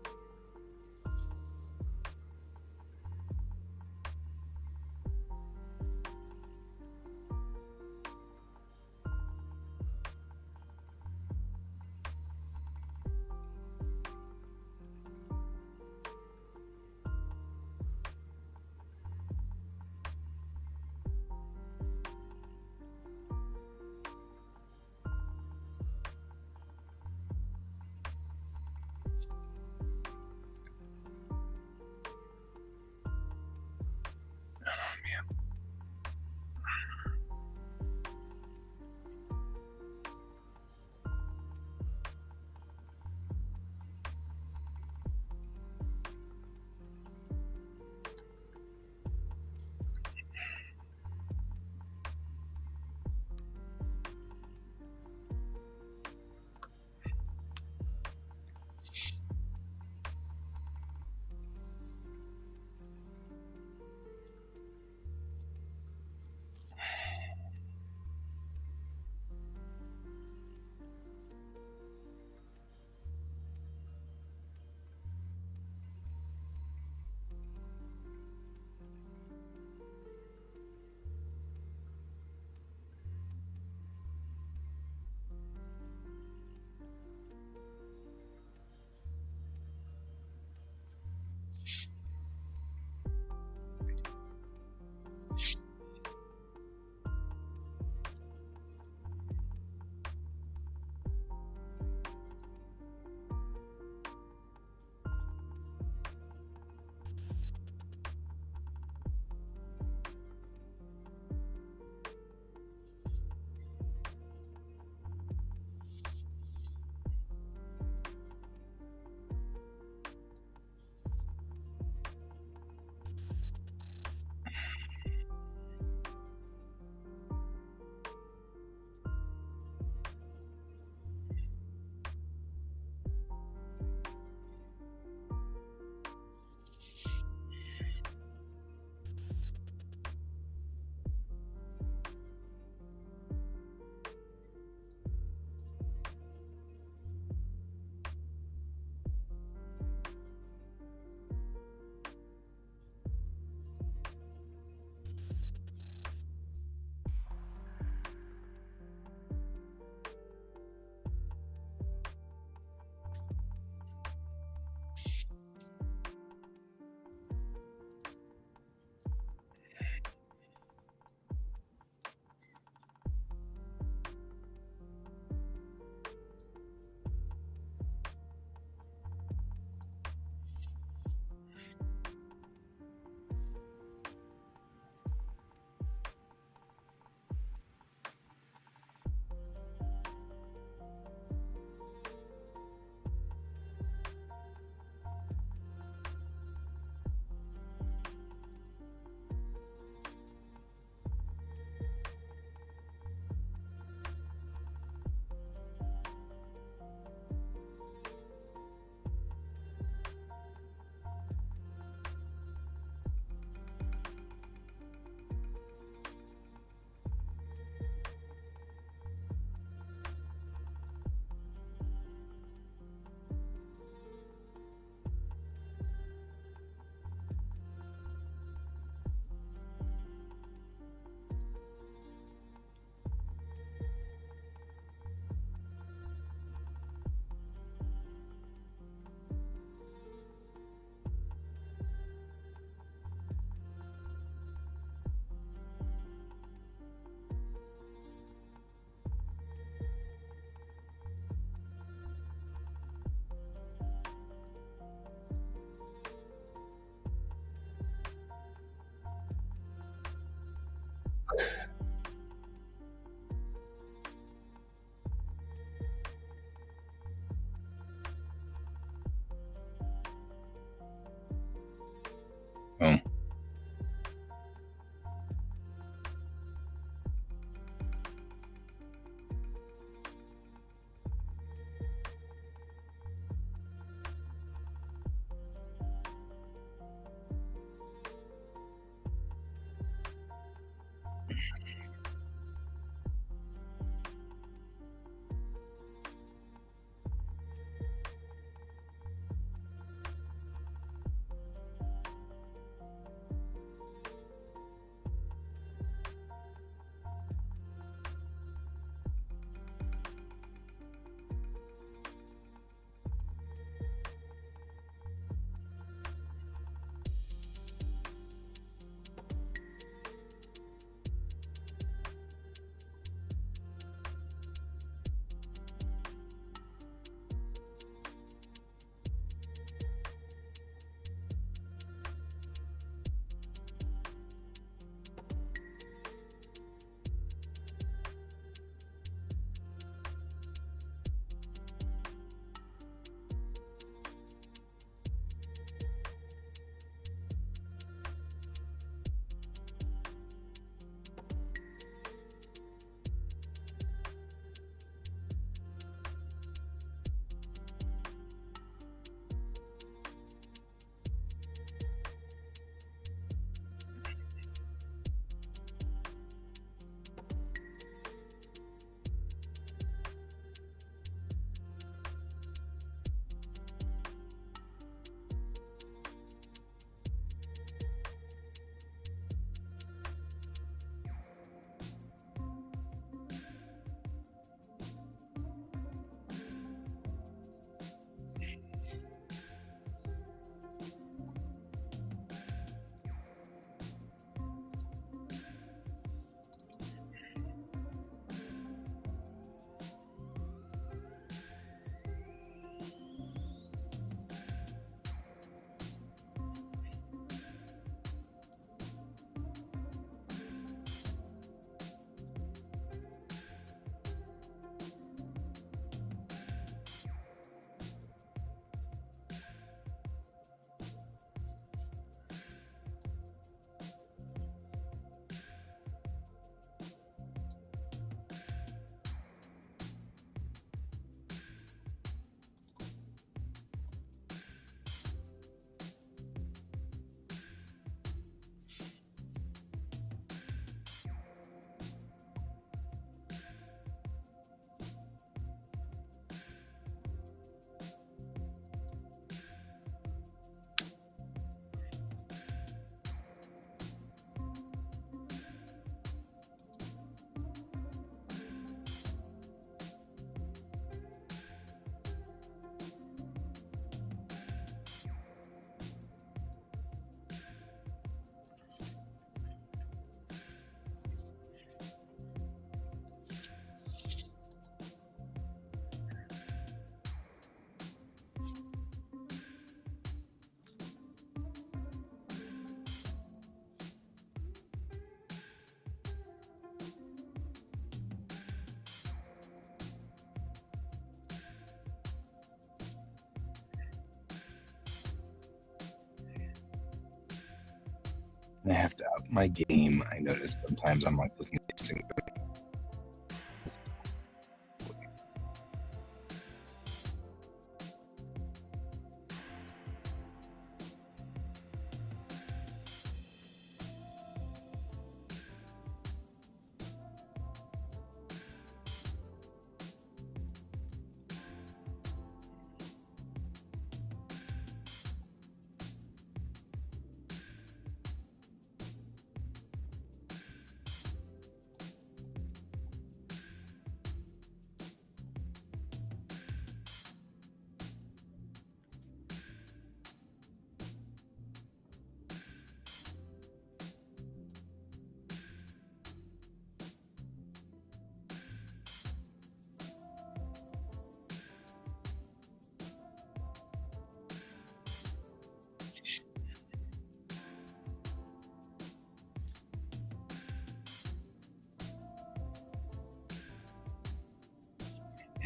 I have to up my game. I notice sometimes I'm like looking at these things.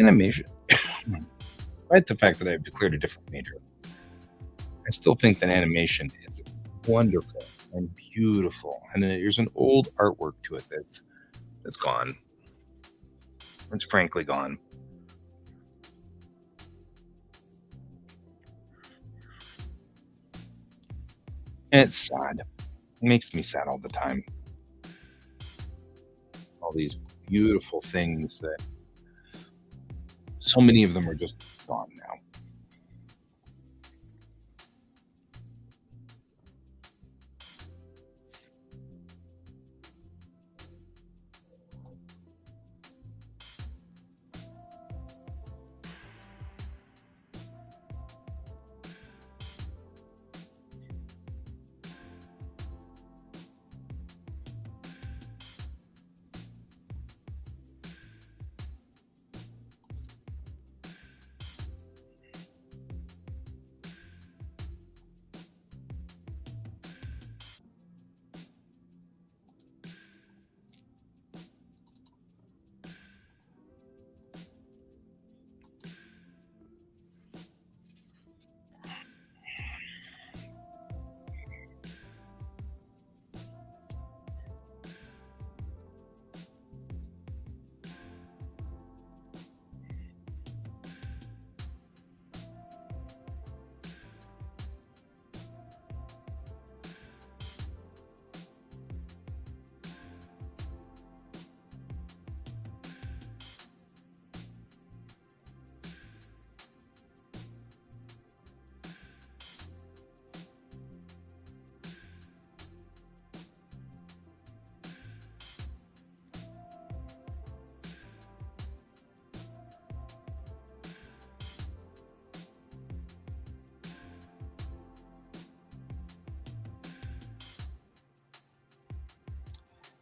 Animation, despite the fact that I've declared a different major, I still think that animation is wonderful and beautiful. And there's an old artwork to it that's gone. It's frankly gone. And it's sad. It makes me sad all the time. All these beautiful things that so many of them are just gone now.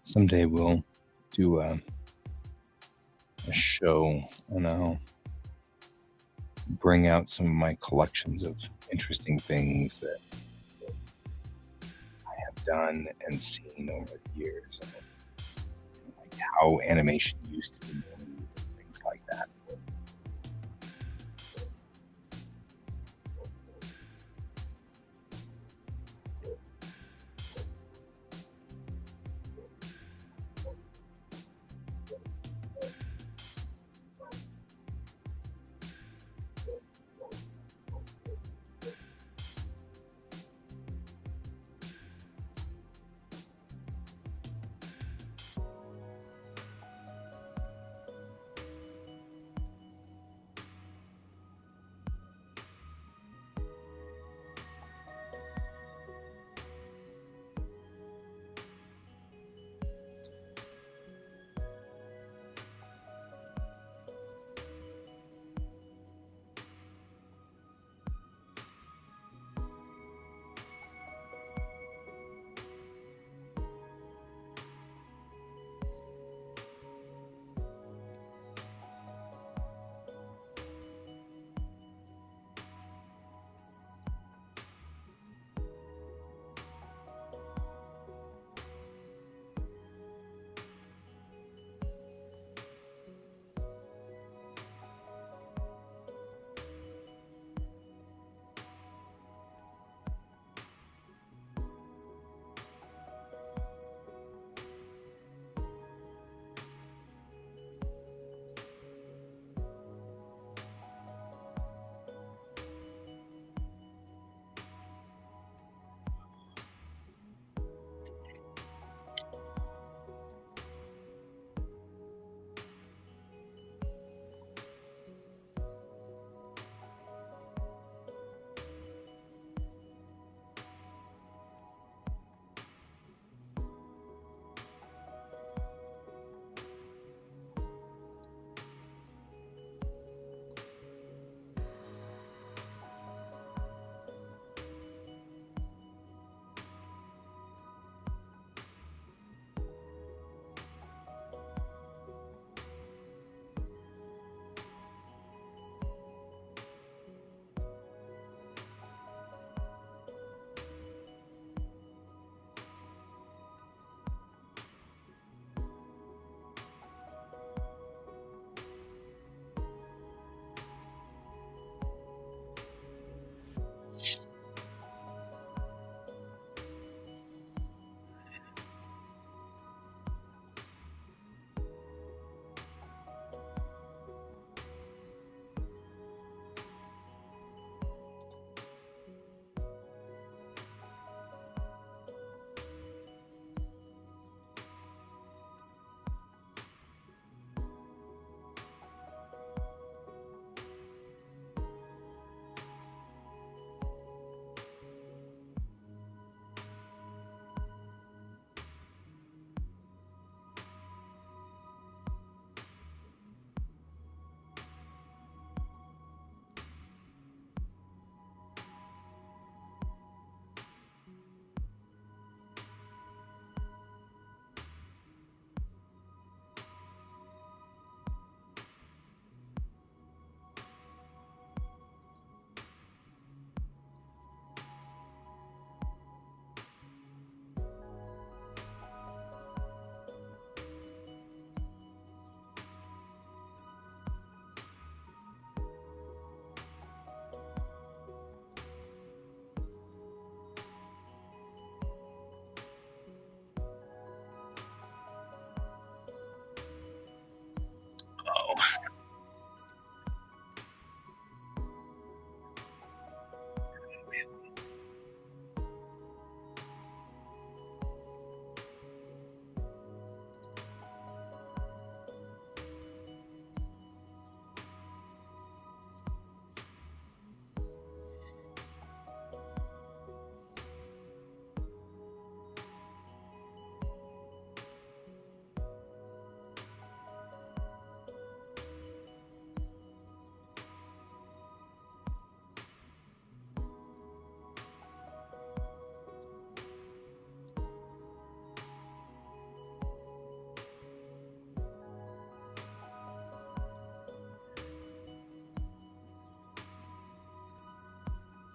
Someday we'll do a show and I'll bring out some of my collections of interesting things that I have done and seen over the years. Like how animation used to be made, things like that.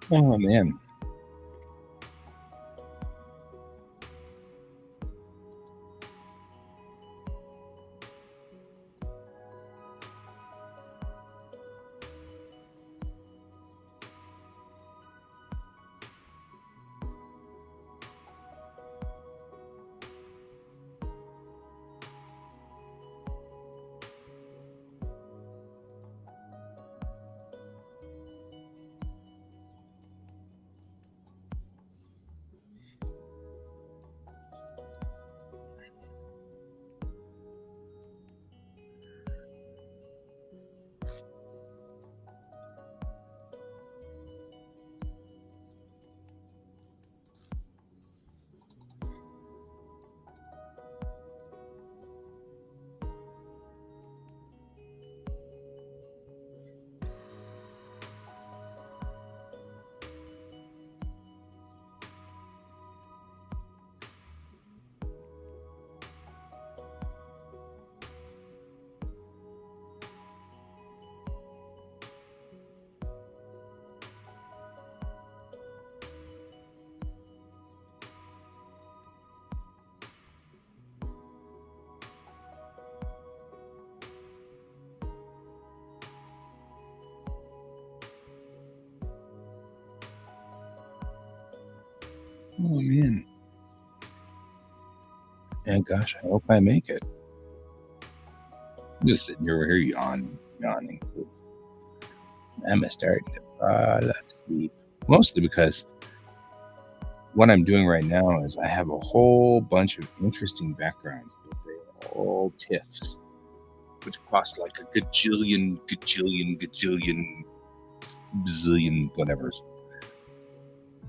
Oh man. Oh man. And gosh, I hope I make it. I'm just sitting over here yawning. I'm starting to fall asleep. Mostly because what I'm doing right now is I have a whole bunch of interesting backgrounds, but they're all TIFFs, which cost like a gajillion, bazillion, whatever.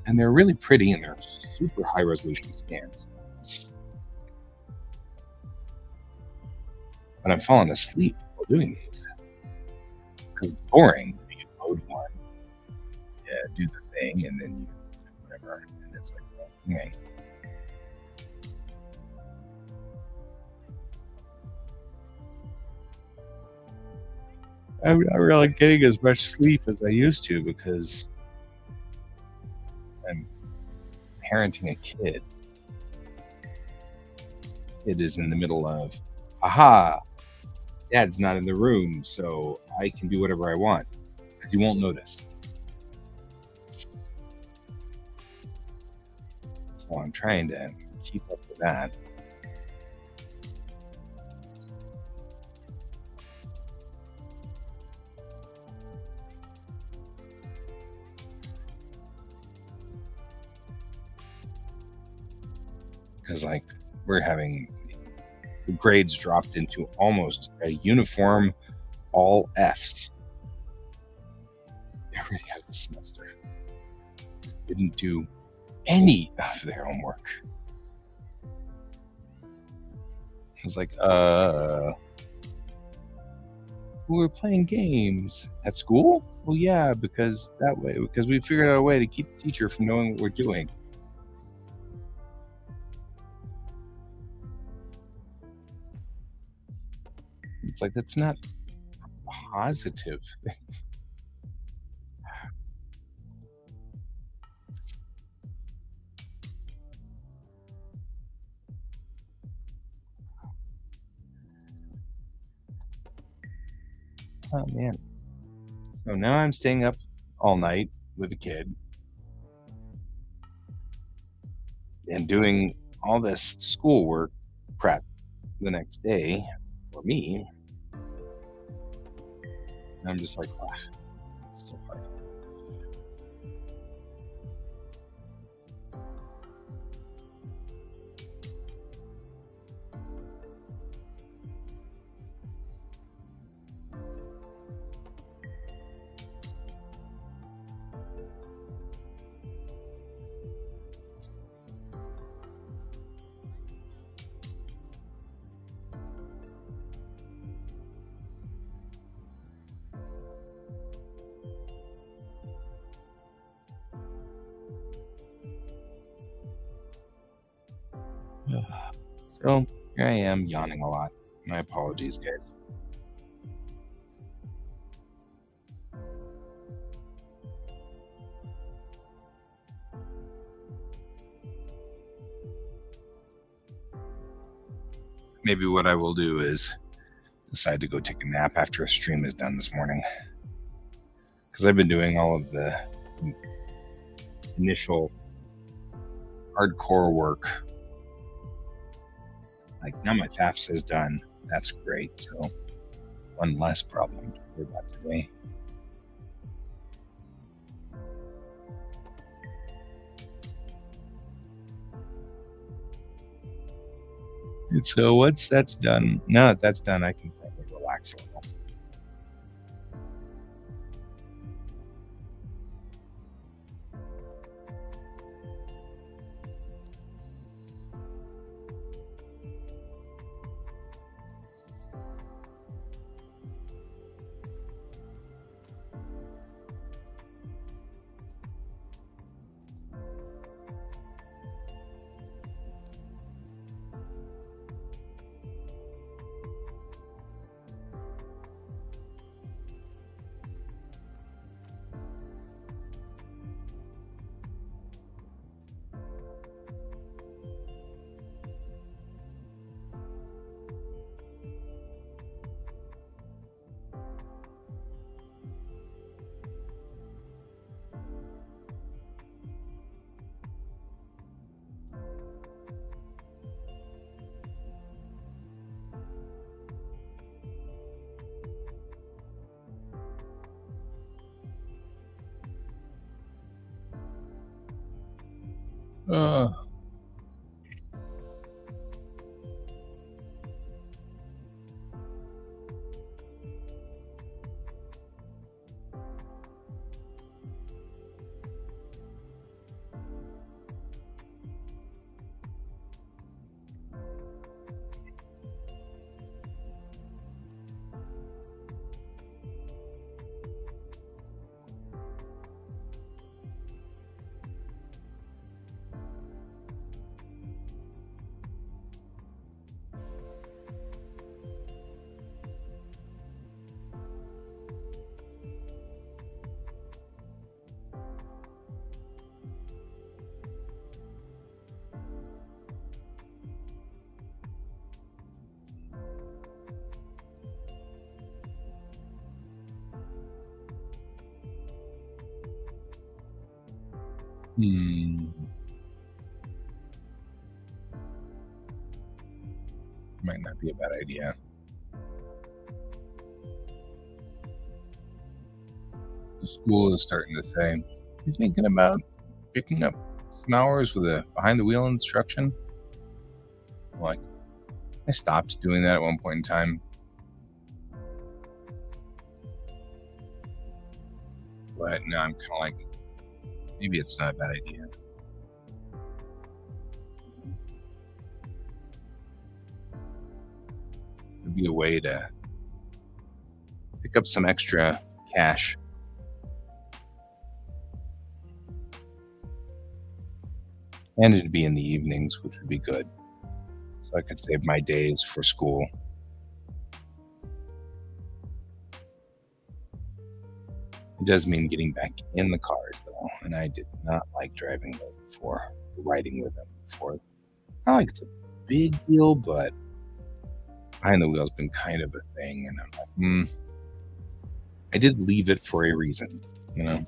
And they're really pretty and they're super high resolution scans. But I'm falling asleep while doing these because it's boring. You load one, yeah, do the thing, and then you whatever, and it's like, okay. I'm not really getting as much sleep as I used to because I'm parenting a kid. It is in the middle of, aha, dad's not in the room, so I can do whatever I want because you won't notice. So I'm trying to keep up with that. Because, like, we're having the grades dropped into almost a uniform all Fs already out of the semester. Just didn't do any of their homework. I was like, we were playing games at school? Well, yeah, because we figured out a way to keep the teacher from knowing what we're doing. It's like, that's not positive. Oh, man. So now I'm staying up all night with a kid and doing all this schoolwork prep the next day for me. And I'm just like, ah, it's so hard. So here I am yawning a lot. My apologies, guys. maybe what I will do is decide to go take a nap after a stream is done this morning, because I've been doing all of the initial hardcore work. Like, now my FAFSA is done. That's great. So one less problem to worry about today. And so once that's done, now that that's done, I can probably relax a little. Uh, hmm. Might not be a bad idea. The school is starting to say, "You thinking about picking up some hours with a behind the wheel instruction?" Like, I stopped doing that at one point in time, but now I'm kind of like, maybe it's not a bad idea. It'd be a way to pick up some extra cash. And it'd be in the evenings, which would be good. So I could save my days for school. It does mean getting back in the cars, though, and I did not like driving them before, riding with them before. Not like it's a big deal, but behind the wheel's been kind of a thing, and I'm like, I did leave it for a reason, you know?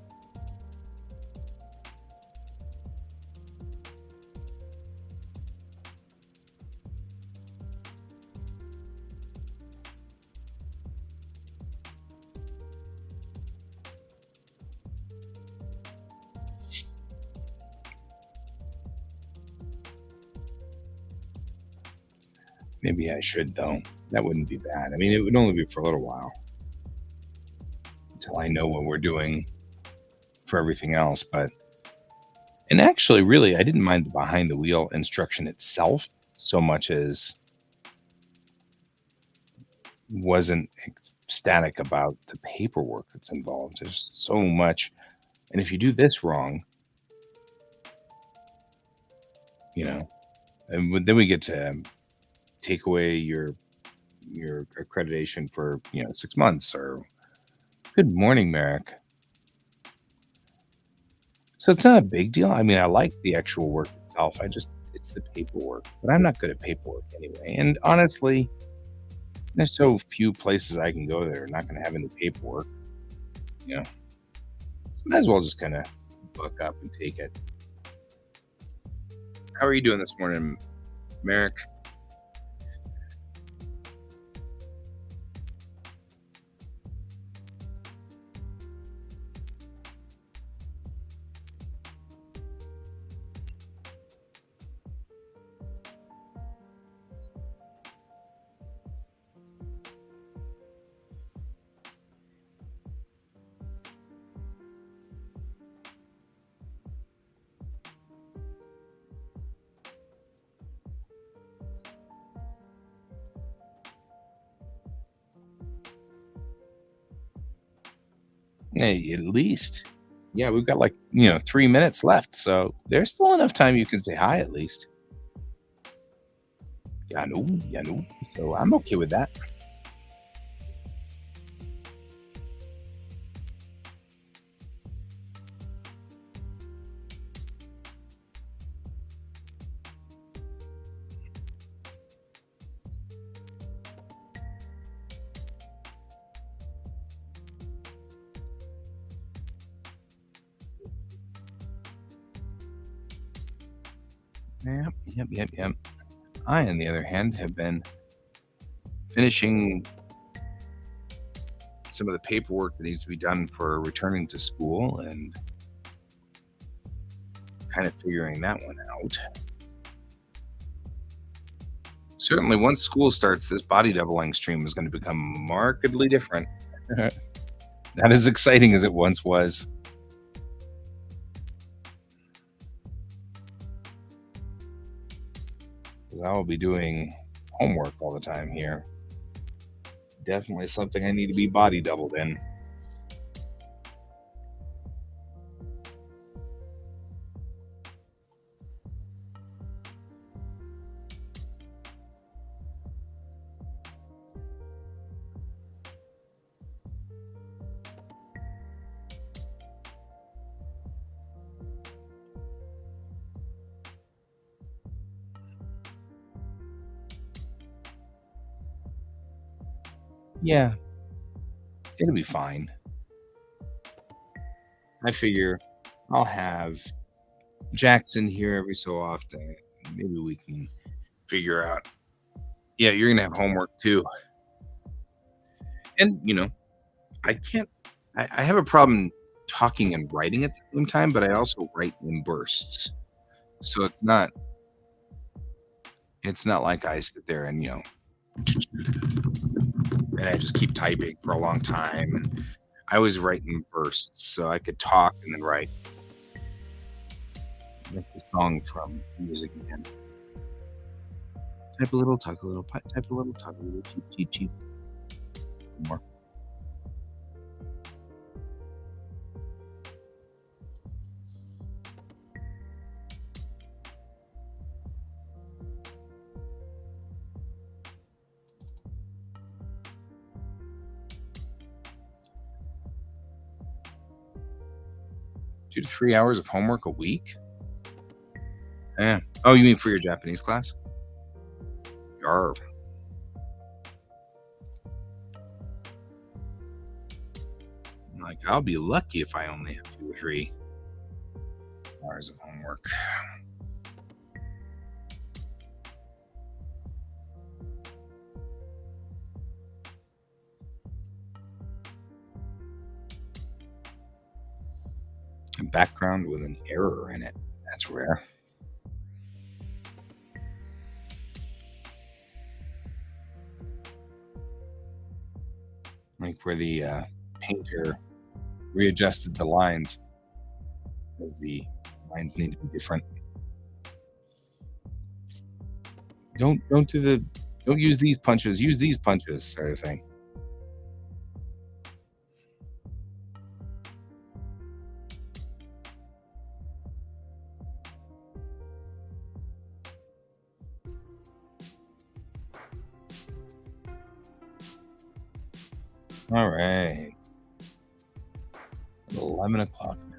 Maybe I should, though. That wouldn't be bad. I mean, it would only be for a little while until I know what we're doing for everything else. But, and actually, really, I didn't mind the behind the wheel instruction itself so much as wasn't ecstatic about the paperwork that's involved. There's so much. And if you do this wrong, you know, and then we get to take away your accreditation for 6 months. Or good morning, Merrick. So it's not a big deal. I mean, I like the actual work itself. It's it's the paperwork. But I'm not good at paperwork anyway. And honestly, there's so few places I can go that are not going to have any paperwork. You know, so might as well just kind of buck up and take it. How are you doing this morning, Merrick? Hey, at least. Yeah, we've got like, 3 minutes left. So there's still enough time you can say hi at least. Yeah, I know. Yeah, I know. So I'm okay with that. Yep, yep, yep, yep. I, on the other hand, have been finishing some of the paperwork that needs to be done for returning to school and kind of figuring that one out. Certainly, once school starts, this body doubling stream is going to become markedly different. Not as exciting as it once was. 'Cause I will be doing homework all the time here. Definitely something I need to be body doubled in. Yeah, it'll be fine. I figure I'll have Jackson here every so often. Maybe we can figure out. Yeah, you're gonna have homework too. And I can't I have a problem talking and writing at the same time, but I also write in bursts. So it's not like I sit there and and I just keep typing for a long time. And I always write in bursts so I could talk and then write. Like the song from Music again. Type a little, talk a little, type a little, talk a little, cheap, cheap, cheap. More. 2 to 3 hours of homework a week? Yeah. Oh, you mean for your Japanese class? Yarv. Like, I'll be lucky if I only have 2 or 3 hours of homework. A background with an error in it. That's rare. Like where the painter readjusted the lines because the lines need to be different. Don't use these punches. Use these punches, sort of thing. All right. 11 o'clock now.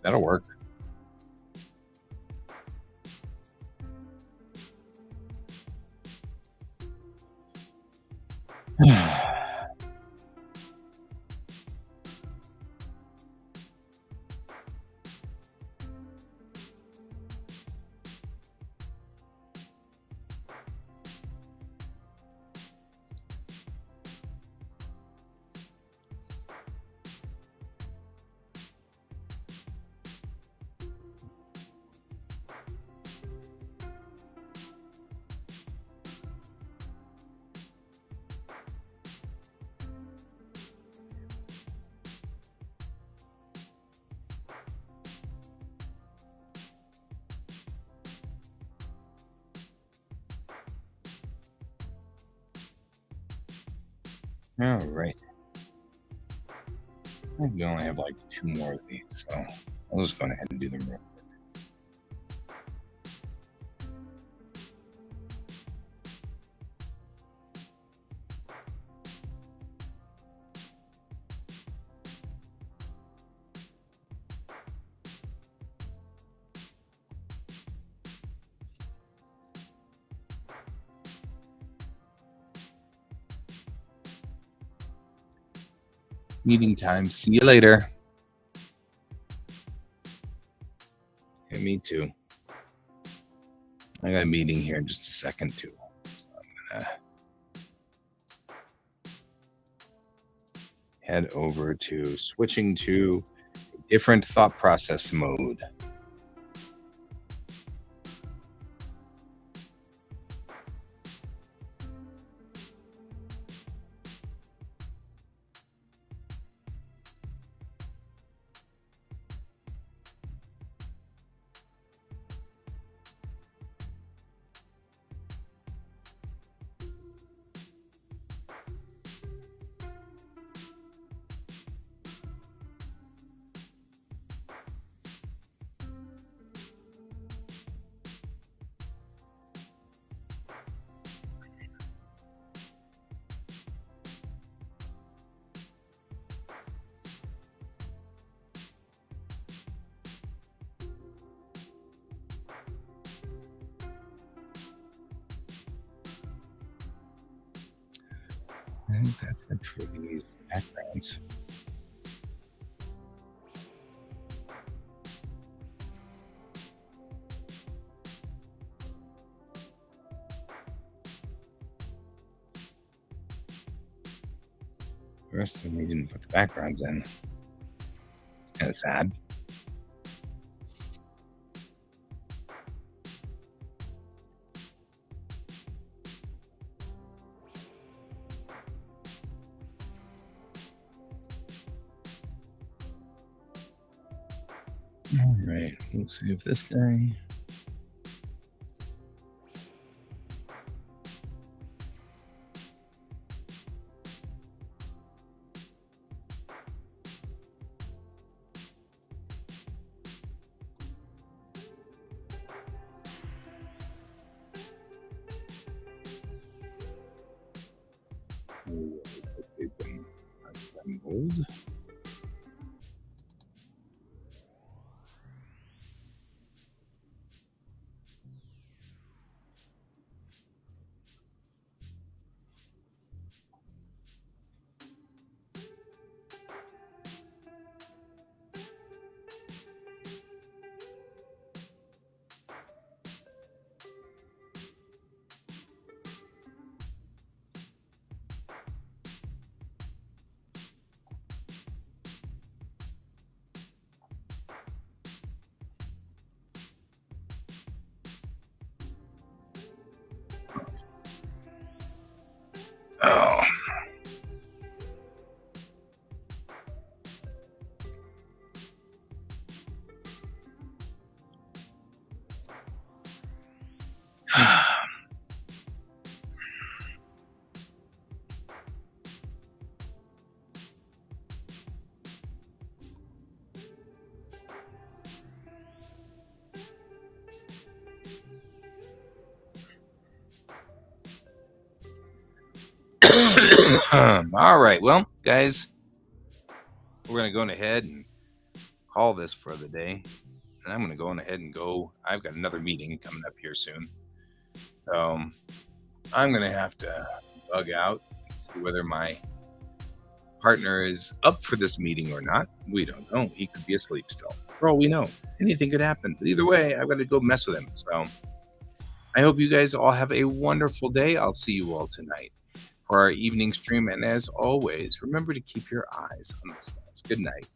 That'll work. All right. We only have like 2 more of these, so I'll just go ahead and do them real quick. Meeting time. See you later. Yeah, me too. I got a meeting here in just a second too. So I'm gonna head over to switching to a different thought process mode. I think that's it for these backgrounds. The rest of them we didn't put the backgrounds in. Kind of sad. All right, we'll save this guy. Assembled. Oh. All right, well, guys, we're going to go ahead and call this for the day. And I'm going to go on ahead and go. I've got another meeting coming up here soon. So I'm going to have to bug out and see whether my partner is up for this meeting or not. We don't know. He could be asleep still. For all we know, anything could happen. But either way, I've got to go mess with him. So I hope you guys all have a wonderful day. I'll see you all tonight for our evening stream. And as always, remember to keep your eyes on the stars. Good night.